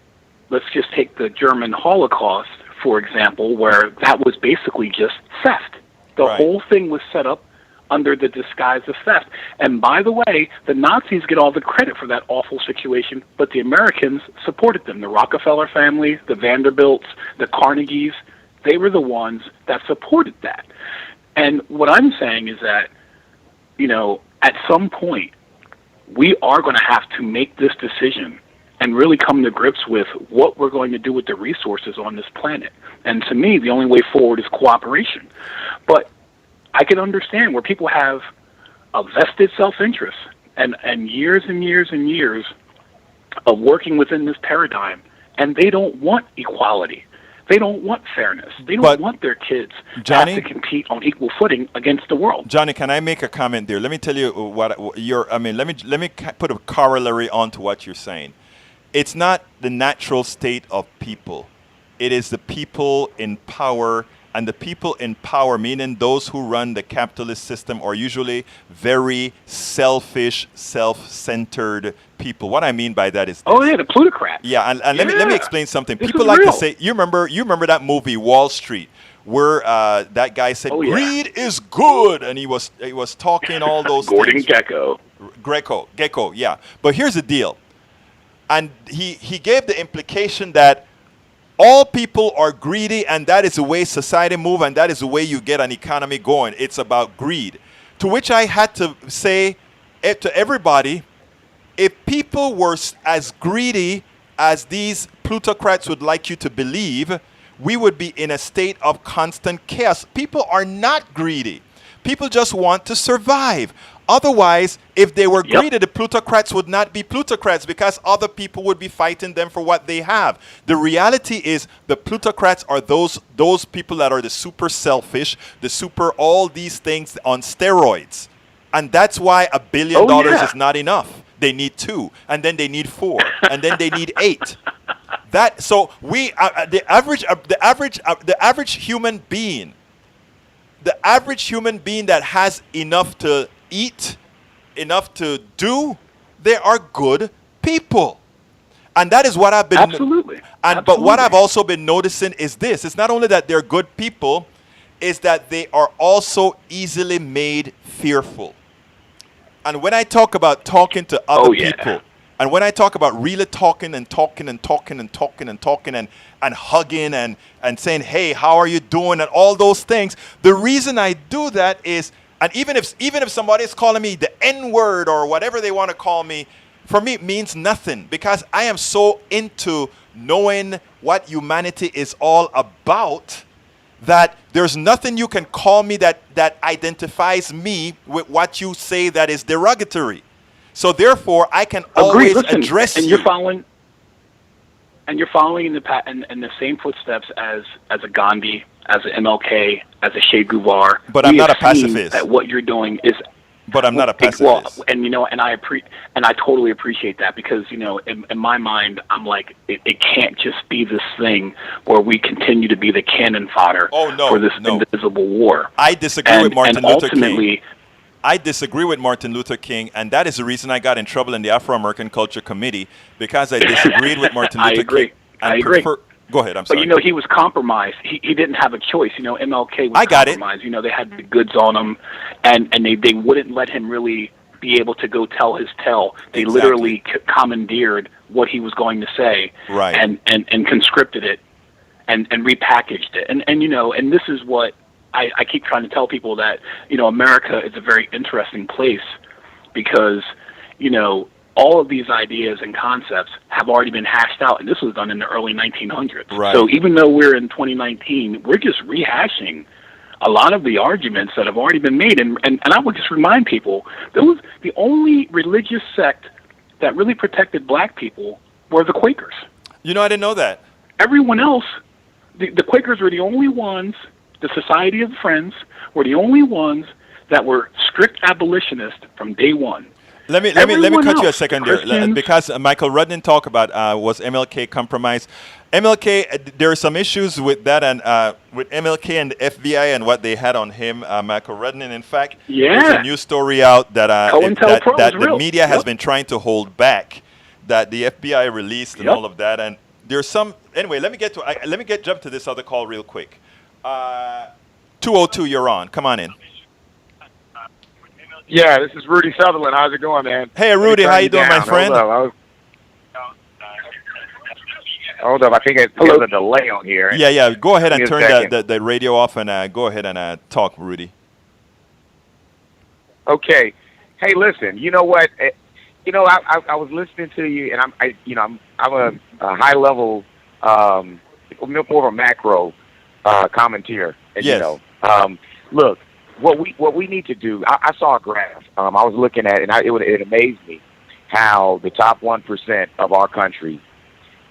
let's just take the German Holocaust, for example, where that was basically just theft. The whole thing was set up under the disguise of theft. And by the way, the Nazis get all the credit for that awful situation, but the Americans supported them. The Rockefeller family, the Vanderbilts, the Carnegies, they were the ones that supported that. And what I'm saying is that, at some point, we are going to have to make this decision and really come to grips with what we're going to do with the resources on this planet. And to me, the only way forward is cooperation. But I can understand where people have a vested self-interest and years and years and years of working within this paradigm, and they don't want equality. They don't want fairness. They don't want their kids Johnny, have to compete on equal footing against the world. Johnny, can I make a comment there? Let me tell you what you're. I mean, let me put a corollary onto what you're saying. It's not the natural state of people. It is the people in power, and the people in power, meaning those who run the capitalist system, are usually very selfish, self-centered people. What I mean by that is this. Oh yeah, the plutocrats. Yeah, and let me explain something. This People is like real. to say, you remember that movie Wall Street, where that guy said greed is good, and he was talking all those Gordon things. Gekko, yeah. But here's the deal, and he gave the implication that all people are greedy, and that is the way society moves, and that is the way you get an economy going. It's about greed. To which I had to say to everybody, if people were as greedy as these plutocrats would like you to believe, we would be in a state of constant chaos. People are not greedy. People just want to survive. Otherwise, if they were greedy, the plutocrats would not be plutocrats because other people would be fighting them for what they have. The reality is the plutocrats are those people that are the super selfish, the super all these things on steroids. And that's why $1 billion is not enough. They need 2, and then they need 4, and then they need 8. So we the average human being that has enough to eat, enough to do, they are good people. And that is what I've been absolutely. But what I've also been noticing is this. It's not only that they're good people, is that they are also easily made fearful. And when I talk about talking to other people, and when I talk about really talking and hugging and saying, hey, how are you doing, and all those things, the reason I do that is, and even if somebody is calling me the N-word or whatever they want to call me, for me it means nothing, because I am so into knowing what humanity is all about that there's nothing you can call me that identifies me with what you say that is derogatory. So therefore, I can always address and you. You're following in the same footsteps as a Gandhi, as an MLK, as a Che Guevara. But I'm not a pacifist. That what you're doing is. But I'm not a pacifist. Well, and I totally appreciate that, because in my mind I'm like, it can't just be this thing where we continue to be the cannon fodder for this invisible war. I disagree with Martin Luther ultimately, King. I disagree with Martin Luther King, and that is the reason I got in trouble in the Afro-American Culture Committee, because I disagreed with Martin Luther King. I agree. Go ahead, I'm sorry. But he was compromised. He didn't have a choice. MLK was compromised. They had the goods on him, and they wouldn't let him really be able to go tell his tale. They literally commandeered what he was going to say, and conscripted it, and repackaged it. And this is what I keep trying to tell people, that America is a very interesting place, because all of these ideas and concepts have already been hashed out, and this was done in the early 1900s. Right. So even though we're in 2019, we're just rehashing a lot of the arguments that have already been made. And I would just remind people, there was the only religious sect that really protected black people were the Quakers. I didn't know that. Everyone else, the Quakers were the only ones, the Society of Friends were the only ones that were strict abolitionists from day one. Let me cut you a second there, because Michael Rudnin talked about was MLK compromised. MLK, there are some issues with that, and with MLK and the FBI and what they had on him. Michael Rudnin, in fact, there's a new story out that the media has been trying to hold back, that the FBI released and all of that. And there's some anyway. Let me jump to this other call real quick. 202, you're on. Come on in. Yeah, this is Rudy Sutherland. How's it going, man? Hey, Rudy, how you doing, my friend? Hold up. I think there's a delay on here. Yeah. Go ahead and turn the radio off, and go ahead and talk, Rudy. Okay. Hey, listen. You know what? I was listening to you, and I'm a high level, more of a macro commentator. Yes. Look. what we need to do. I saw a graph. I was looking at it, and it amazed me how the top 1% of our country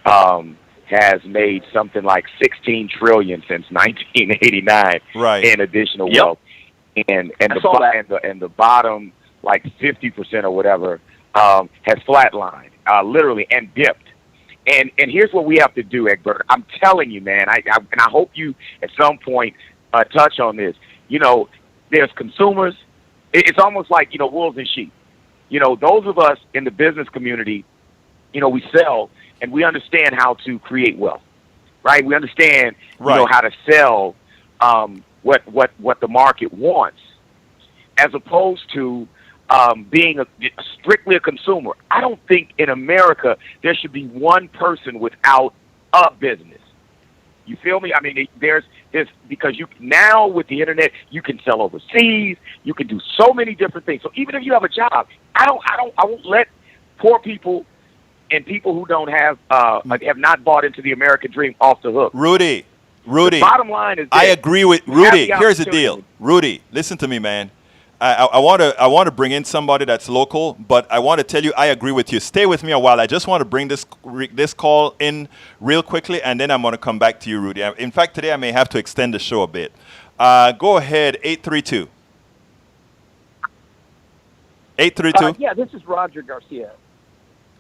has made something like 16 trillion since 1989 Right. in additional Yep. wealth, and I saw that. the bottom like 50% or whatever has flatlined, literally, and dipped. And here's what we have to do, Egbert. I'm telling you, man. I hope you at some point touch on this. You know, there's consumers. It's almost like, you know, wolves and sheep. You know, those of us in the business community, you know, we sell and we understand how to create wealth, right? We understand, you know, how to sell what the market wants, as opposed to being strictly a consumer. I don't think in America there should be one person without a business. You feel me? I mean, there's because you now with the internet you can sell overseas. You can do so many different things. So even if you have a job, I won't let poor people and people who don't have not bought into the American dream off the hook. Rudy. The bottom line is this. I agree with Rudy. Here's the deal. opportunity. Rudy, listen to me, man. I want to bring in somebody that's local, but I want to tell you I agree with you. Stay with me a while. I just want to bring this call in real quickly, and then I'm going to come back to you, Rudy. In fact, today I may have to extend the show a bit. Go ahead, 832. 832. Yeah, this is Roger Garcia.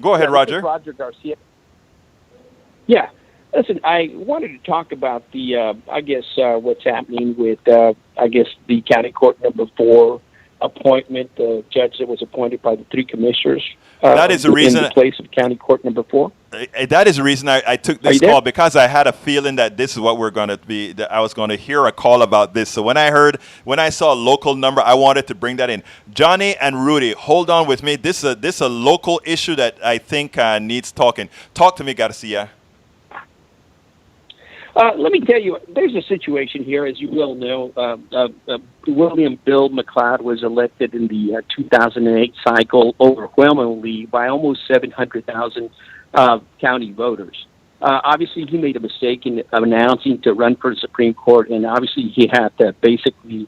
Go ahead, This Roger. is Roger Garcia. Yeah. Listen, I wanted to talk about the, what's happening with, the county court number 4 appointment, the judge that was appointed by the 3 commissioners. That is the reason. In the place of county court number 4. That is the reason I took this call, because I had a feeling that this is what we're going to be, that I was going to hear a call about this. So when I saw a local number, I wanted to bring that in. Johnny and Rudy, hold on with me. This is a local issue that I think needs talking. Talk to me, Garcia. Let me tell you, there's a situation here, as you well know. William Bill McLeod was elected in the 2008 cycle overwhelmingly by almost 700,000 county voters. Obviously, he made a mistake in announcing to run for the Supreme Court, and obviously he had to basically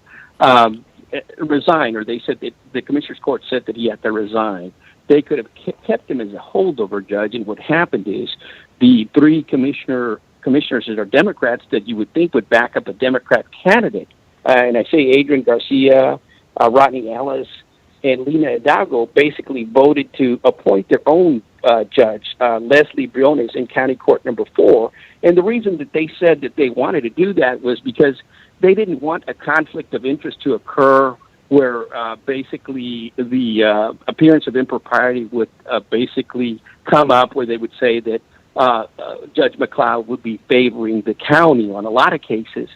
resign, or they said that the Commissioner's Court said that he had to resign. They could have kept him as a holdover judge, and what happened is the 3 commissioners that are Democrats that you would think would back up a Democrat candidate, and I say Adrian Garcia, Rodney Ellis, and Lena Hidalgo, basically voted to appoint their own judge, Leslie Briones, in County Court number 4. And the reason that they said that they wanted to do that was because they didn't want a conflict of interest to occur where basically the appearance of impropriety would basically come up, where they would say that Judge McLeod would be favoring the county on a lot of cases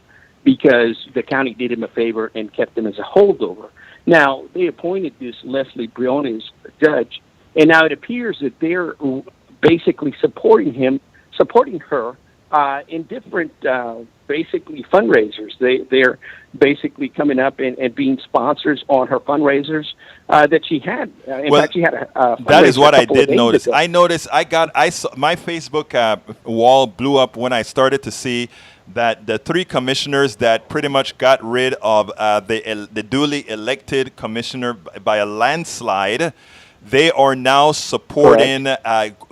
because the county did him a favor and kept him as a holdover. Now, they appointed this Leslie Briones judge, and now it appears that they're basically supporting her in different basically fundraisers. They're basically coming up and being sponsors on her fundraisers that she had. In fact, she had a fundraiser. That is what I did notice. Ago. I noticed. I saw my Facebook wall blew up when I started to see that the 3 commissioners that pretty much got rid of the duly elected commissioner by a landslide, they are now supporting,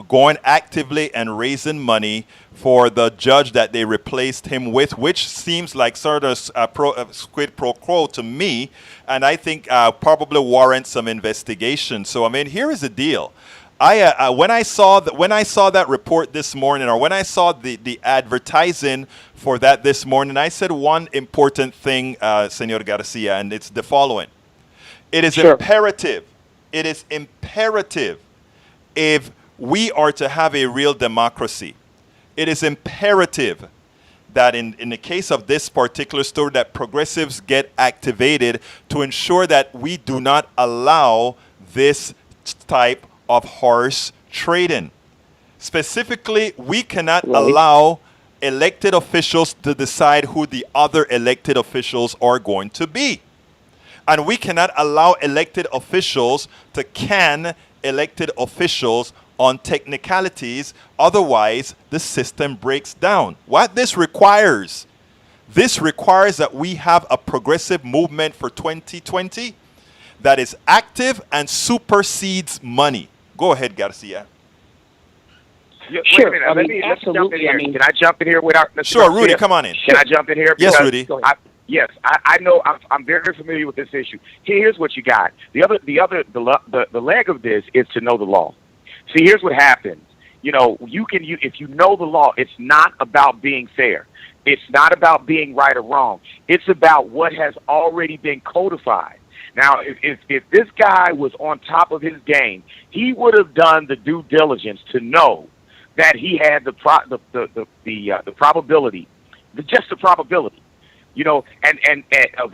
going actively and raising money for the judge that they replaced him with, which seems like sort of quid pro quo to me, and I think probably warrants some investigation. So, I mean, here is the deal. When I saw that report this morning, or when I saw the advertising for that this morning, I said one important thing, Senor Garcia, and it's the following. It is imperative. It is imperative if we are to have a real democracy. It is imperative that in the case of this particular story, that progressives get activated to ensure that we do not allow this type of horse trading. Specifically, we cannot allow elected officials to decide who the other elected officials are going to be. And we cannot allow elected officials to can elected officials on technicalities. Otherwise, the system breaks down. What this requires, This requires that we have a progressive movement for 2020 that is active and supersedes money. Go ahead, Garcia. Yeah, Sure. Wait a minute. I Let mean, me jump in absolutely. here. I mean- Can I jump in here without? Sure, Rudy, come on in. Can I jump in here? Yes, Because Rudy. Yes, I know. I'm very familiar with this issue. Here's what you got. The leg of this is to know the law. See, here's what happens. You know, if you know the law, it's not about being fair. It's not about being right or wrong. It's about what has already been codified. Now, if this guy was on top of his game, he would have done the due diligence to know that he had the probability, just the probability, you know, and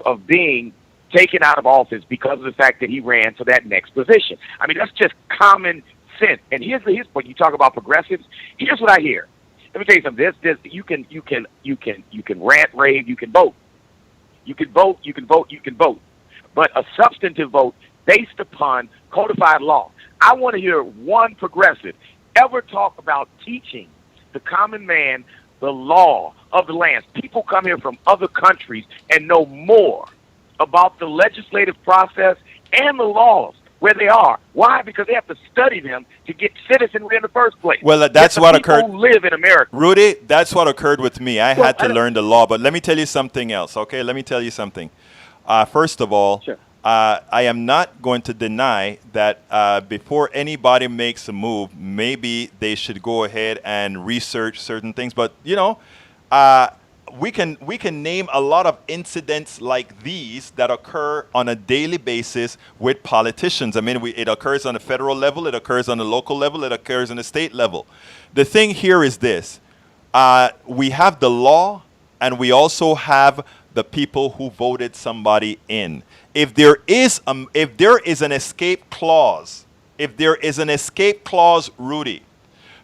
of being taken out of office because of the fact that he ran for that next position. I mean, that's just common sense. And here's when you talk about progressives. Here's what I hear. Let me tell you something. You can rant, rave, you can vote. You can vote. But a substantive vote based upon codified law. I want to hear one progressive ever talk about teaching the common man the law of the land. People come here from other countries and know more about the legislative process and the laws where they are. Why? Because they have to study them to get citizenry in the first place. Well, that's what people occurred. Who live in America. Rudy, that's what occurred with me. I had to learn the law. But let me tell you something else, okay? Let me tell you something. First of all, Sure. I am not going to deny that before anybody makes a move, maybe they should go ahead and research certain things. But, you know, we can name a lot of incidents like these that occur on a daily basis with politicians. I mean, it occurs on the federal level, it occurs on the local level, it occurs on the state level. The thing here is this. We have the law, and we also have the people who voted somebody in. If there is an escape clause, Rudy,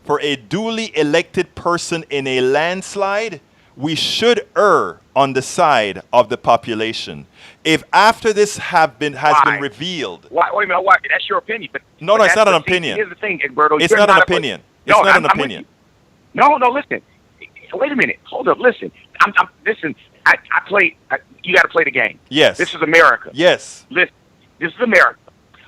for a duly elected person in a landslide, we should err on the side of the population. If after this has been revealed, Why? Wait a minute. Why? That's your opinion. But No, but it's that's not an the thing. opinion. Here's the thing, Egberto. It's You're not an a- opinion. No, It's not an I'm with opinion. you. No, listen. Wait a minute. Hold up. Listen. Listen. I play. You got to play the game. Yes. This is America. Yes. Listen. This is America.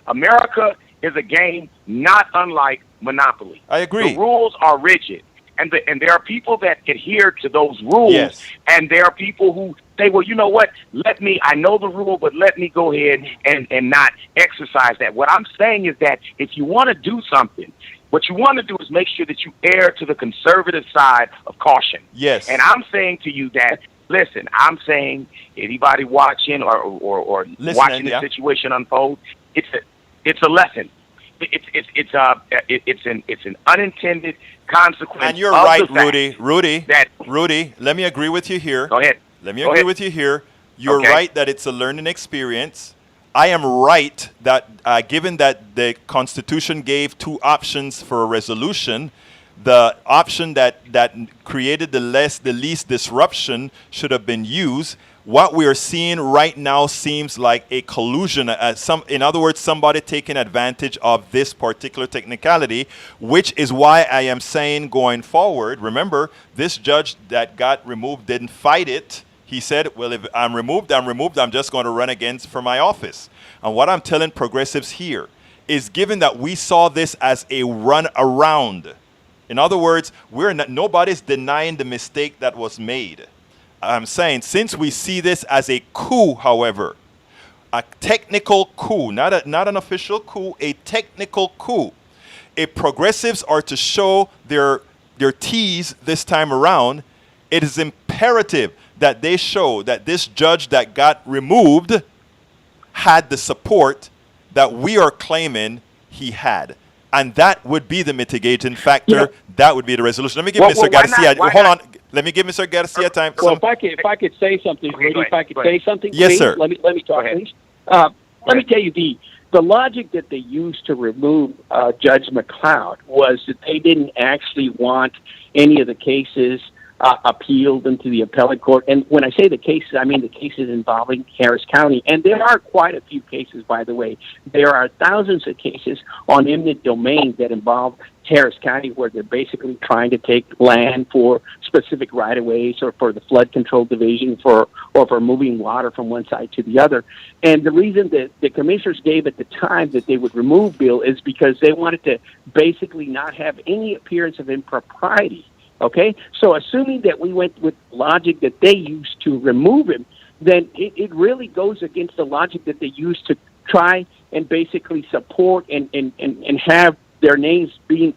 America is a game not unlike Monopoly. I agree. The rules are rigid. And there are people that adhere to those rules, Yes. and there are people who say, well, you know what, I know the rule, but let me go ahead and not exercise that. What I'm saying is that if you want to do something, what you want to do is make sure that you err to the conservative side of caution. Yes. And I'm saying to you that, listen, I'm saying anybody watching or Listening, watching yeah. the situation unfold, it's a lesson. It's an unintended consequence. And you're of right, the fact Rudy. that- Rudy, let me agree with you here. Go ahead. Let me Go agree ahead. with you here. You're Okay. right that it's a learning experience. I am right that given that the Constitution gave two options for a resolution, the option that created the least disruption should have been used. What we are seeing right now seems like a collusion. In other words, somebody taking advantage of this particular technicality, which is why I am saying going forward, remember, this judge that got removed didn't fight it. He said, well, if I'm removed, I'm just going to run against for my office. And what I'm telling progressives here is, given that we saw this as a run around, in other words, nobody's denying the mistake that was made. I'm saying, since we see this as a coup, however, a technical coup, not an official coup, a technical coup, if progressives are to show their tease this time around, it is imperative that they show that this judge that got removed had the support that we are claiming he had. And that would be the mitigating factor. Yeah. That would be the resolution. Let me give Well, Mr. why not? Garcia. Why Hold not? on. Let me give Mr. Garcia time. Well, if I could say something, Okay, Rudy, go if I ahead, could go ahead. say something, Yes, please, sir. Let me talk, Go ahead. please. Let me tell you, the logic that they used to remove Judge McLeod was that they didn't actually want any of the cases appealed into the appellate court. And when I say the cases, I mean the cases involving Harris County. And there are quite a few cases, by the way. There are thousands of cases on eminent domain that involve Harris County, where they're basically trying to take land for specific right-of-ways or for the flood control division or for moving water from one side to the other. And the reason that the commissioners gave at the time that they would remove Bill is because they wanted to basically not have any appearance of impropriety. Okay? So assuming that we went with logic that they used to remove him, then it really goes against the logic that they used to try and basically support and have their names being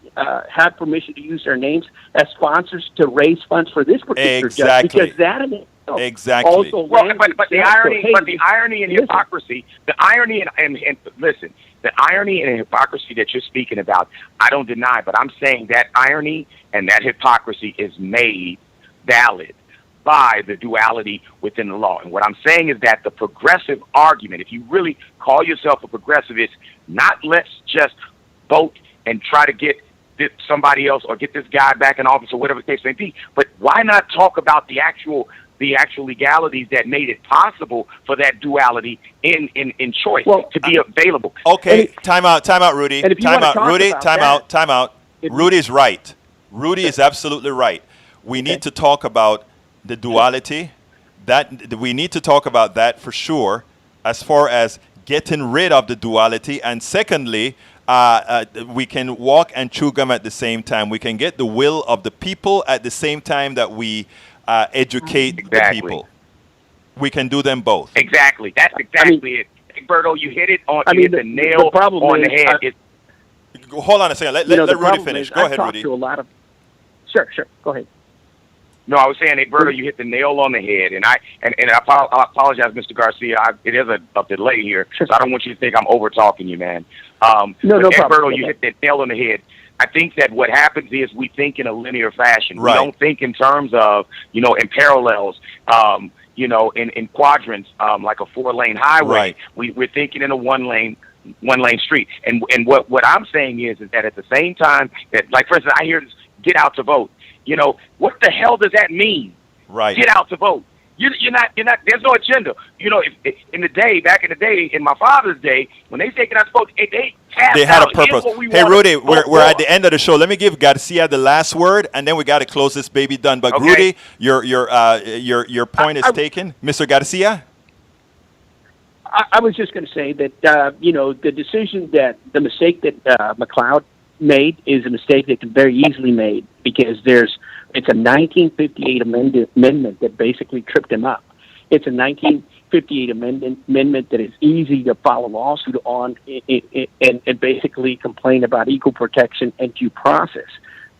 have permission to use their names as sponsors to raise funds for this particular judge, because that in itself also but the irony and hypocrisy, the irony and listen, the irony and hypocrisy that you're speaking about, I don't deny, but I'm saying that irony and that hypocrisy is made valid by the duality within the law. And what I'm saying is that the progressive argument, if you really call yourself a progressive, is not let's just vote and try to get somebody else or get this guy back in office or whatever the case may be, but why not talk about the actual legalities that made it possible for that duality in choice to be available. Okay, time out, Rudy. Time out. Rudy's right. Rudy is absolutely right. We need to talk about the duality. We need to talk about that for sure, as far as getting rid of the duality. And secondly, we can walk and chew gum at the same time. We can get the will of the people at the same time that we educate the people. We can do them both. Exactly. That's exactly it. Berto, you hit it on. You hit the nail on the head. Hold on a second. Let Rudy finish. Go ahead, Rudy. Sure. Go ahead. No, I was saying, Berto, you hit the nail on the head, and I apologize, Mr. Garcia. It is a delay here, so I don't want you to think I'm over talking you, man. No problem. Berto, you hit the nail on the head. I think that what happens is we think in a linear fashion. Right. We don't think in terms of, in parallels, in quadrants, like a 4-lane highway. Right. We're thinking in a one lane street. And what I'm saying is that at the same time that, like, for instance, I hear this, get out to vote. What the hell does that mean? Right. Get out to vote. You're not, there's no agenda. Back in the day, in my father's day, when they say get out to vote, they had a purpose. Hey, Rudy, we're at the end of the show. Let me give Garcia the last word, and then we got to close this baby done. But okay. Rudy, your point is taken. Mr. Garcia? I was just going to say that, the mistake that McLeod made is a mistake that can very easily made, because it's a 1958 amendment that basically tripped him up. It's a 1958 amendment that is easy to file a lawsuit on and basically complain about equal protection and due process.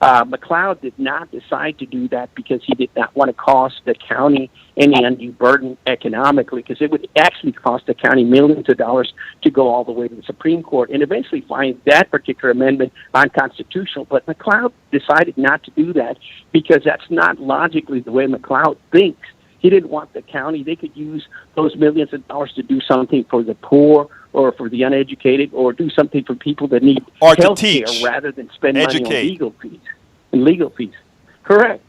McLeod did not decide to do that because he did not want to cost the county any undue burden economically, because it would actually cost the county millions of dollars to go all the way to the Supreme Court and eventually find that particular amendment unconstitutional. But McLeod decided not to do that because that's not logically the way McLeod thinks. He didn't want the county. They could use those millions of dollars to do something for the poor or for the uneducated, or do something for people that need health care rather than spend money on legal fees. Correct.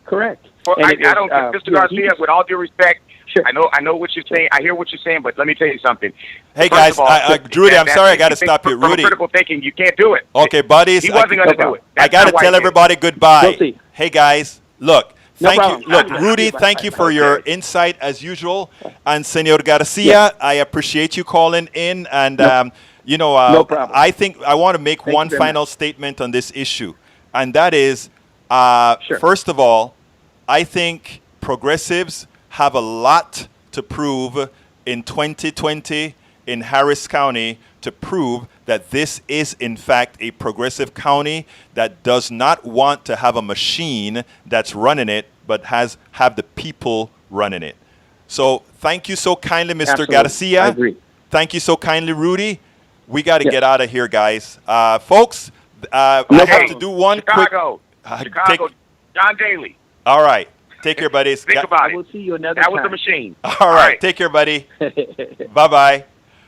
Well, I don't, Mr. Garcia, with all due respect, sure. I know what you're saying. I hear what you're saying, but let me tell you something. Hey, guys, Rudy, I'm sorry I got to stop you. Rudy. Critical thinking, you can't do it. Okay, buddies. He wasn't going to do it. I got to tell everybody goodbye. We'll hey, guys, look. Thank you. Look, No, Rudy, thank you for your insight as usual. And Senor Garcia, I appreciate you calling in. And, no problem. I think I want to make one final statement on this issue. And that is, first of all, I think progressives have a lot to prove in 2020 in Harris County to prove that this is, in fact, a progressive county that does not want to have a machine that's running it, but have the people running it. So thank you so kindly, Mr. Absolutely. Garcia. I agree. Thank you so kindly, Rudy. We got to get out of here, guys. Folks, I have to do one Chicago, quick... John Daly. All right. Take care, buddies. Think about it. We'll see you another time. That was the machine. All right. Take care, buddy. Bye-bye.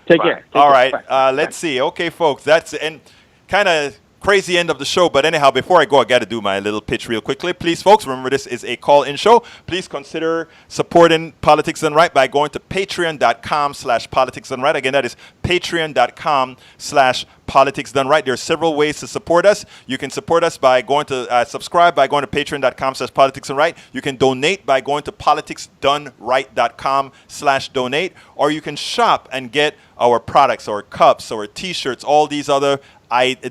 Take care. All right. Let's see. Okay, folks. That's and kind of crazy end of the show. But anyhow, before I go, I got to do my little pitch real quickly. Please, folks, remember this is a call-in show. Please consider supporting Politics Done Right by going to patreon.com/Politics Done Right. Again, that is patreon.com/Politics Done Right. There are several ways to support us. You can support us by going to subscribe by going to patreon.com/Politics Done Right. You can donate by going to politicsdoneright.com/donate, or you can shop and get our products, our cups, our t-shirts, all these other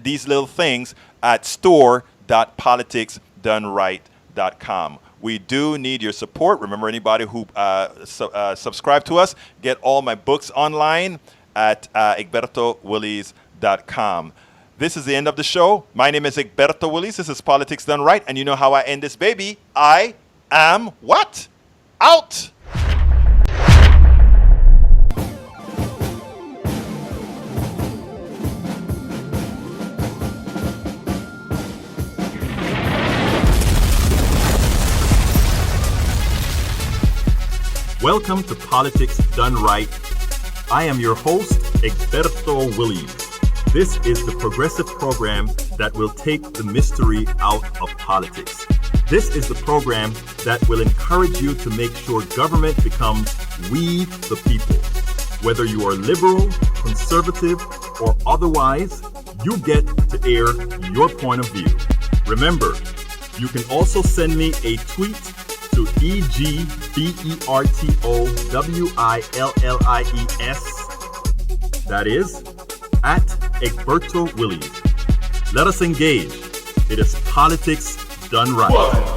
these little things at store.politicsdoneright.com. We do need your support. Remember, anybody who subscribe to us, get all my books online at egbertowillies.com. This is the end of the show. My name is Egberto Willies. This is Politics Done Right. And you know how I end this baby. I am what? Out! Welcome to Politics Done Right. I am your host, Egberto Willies. This is the progressive program that will take the mystery out of politics. This is the program that will encourage you to make sure government becomes we the people. Whether you are liberal, conservative, or otherwise, you get to air your point of view. Remember, you can also send me a tweet to EGBERTOWILLIES. That is at Egberto Willies. Let us engage. It is Politics Done Right.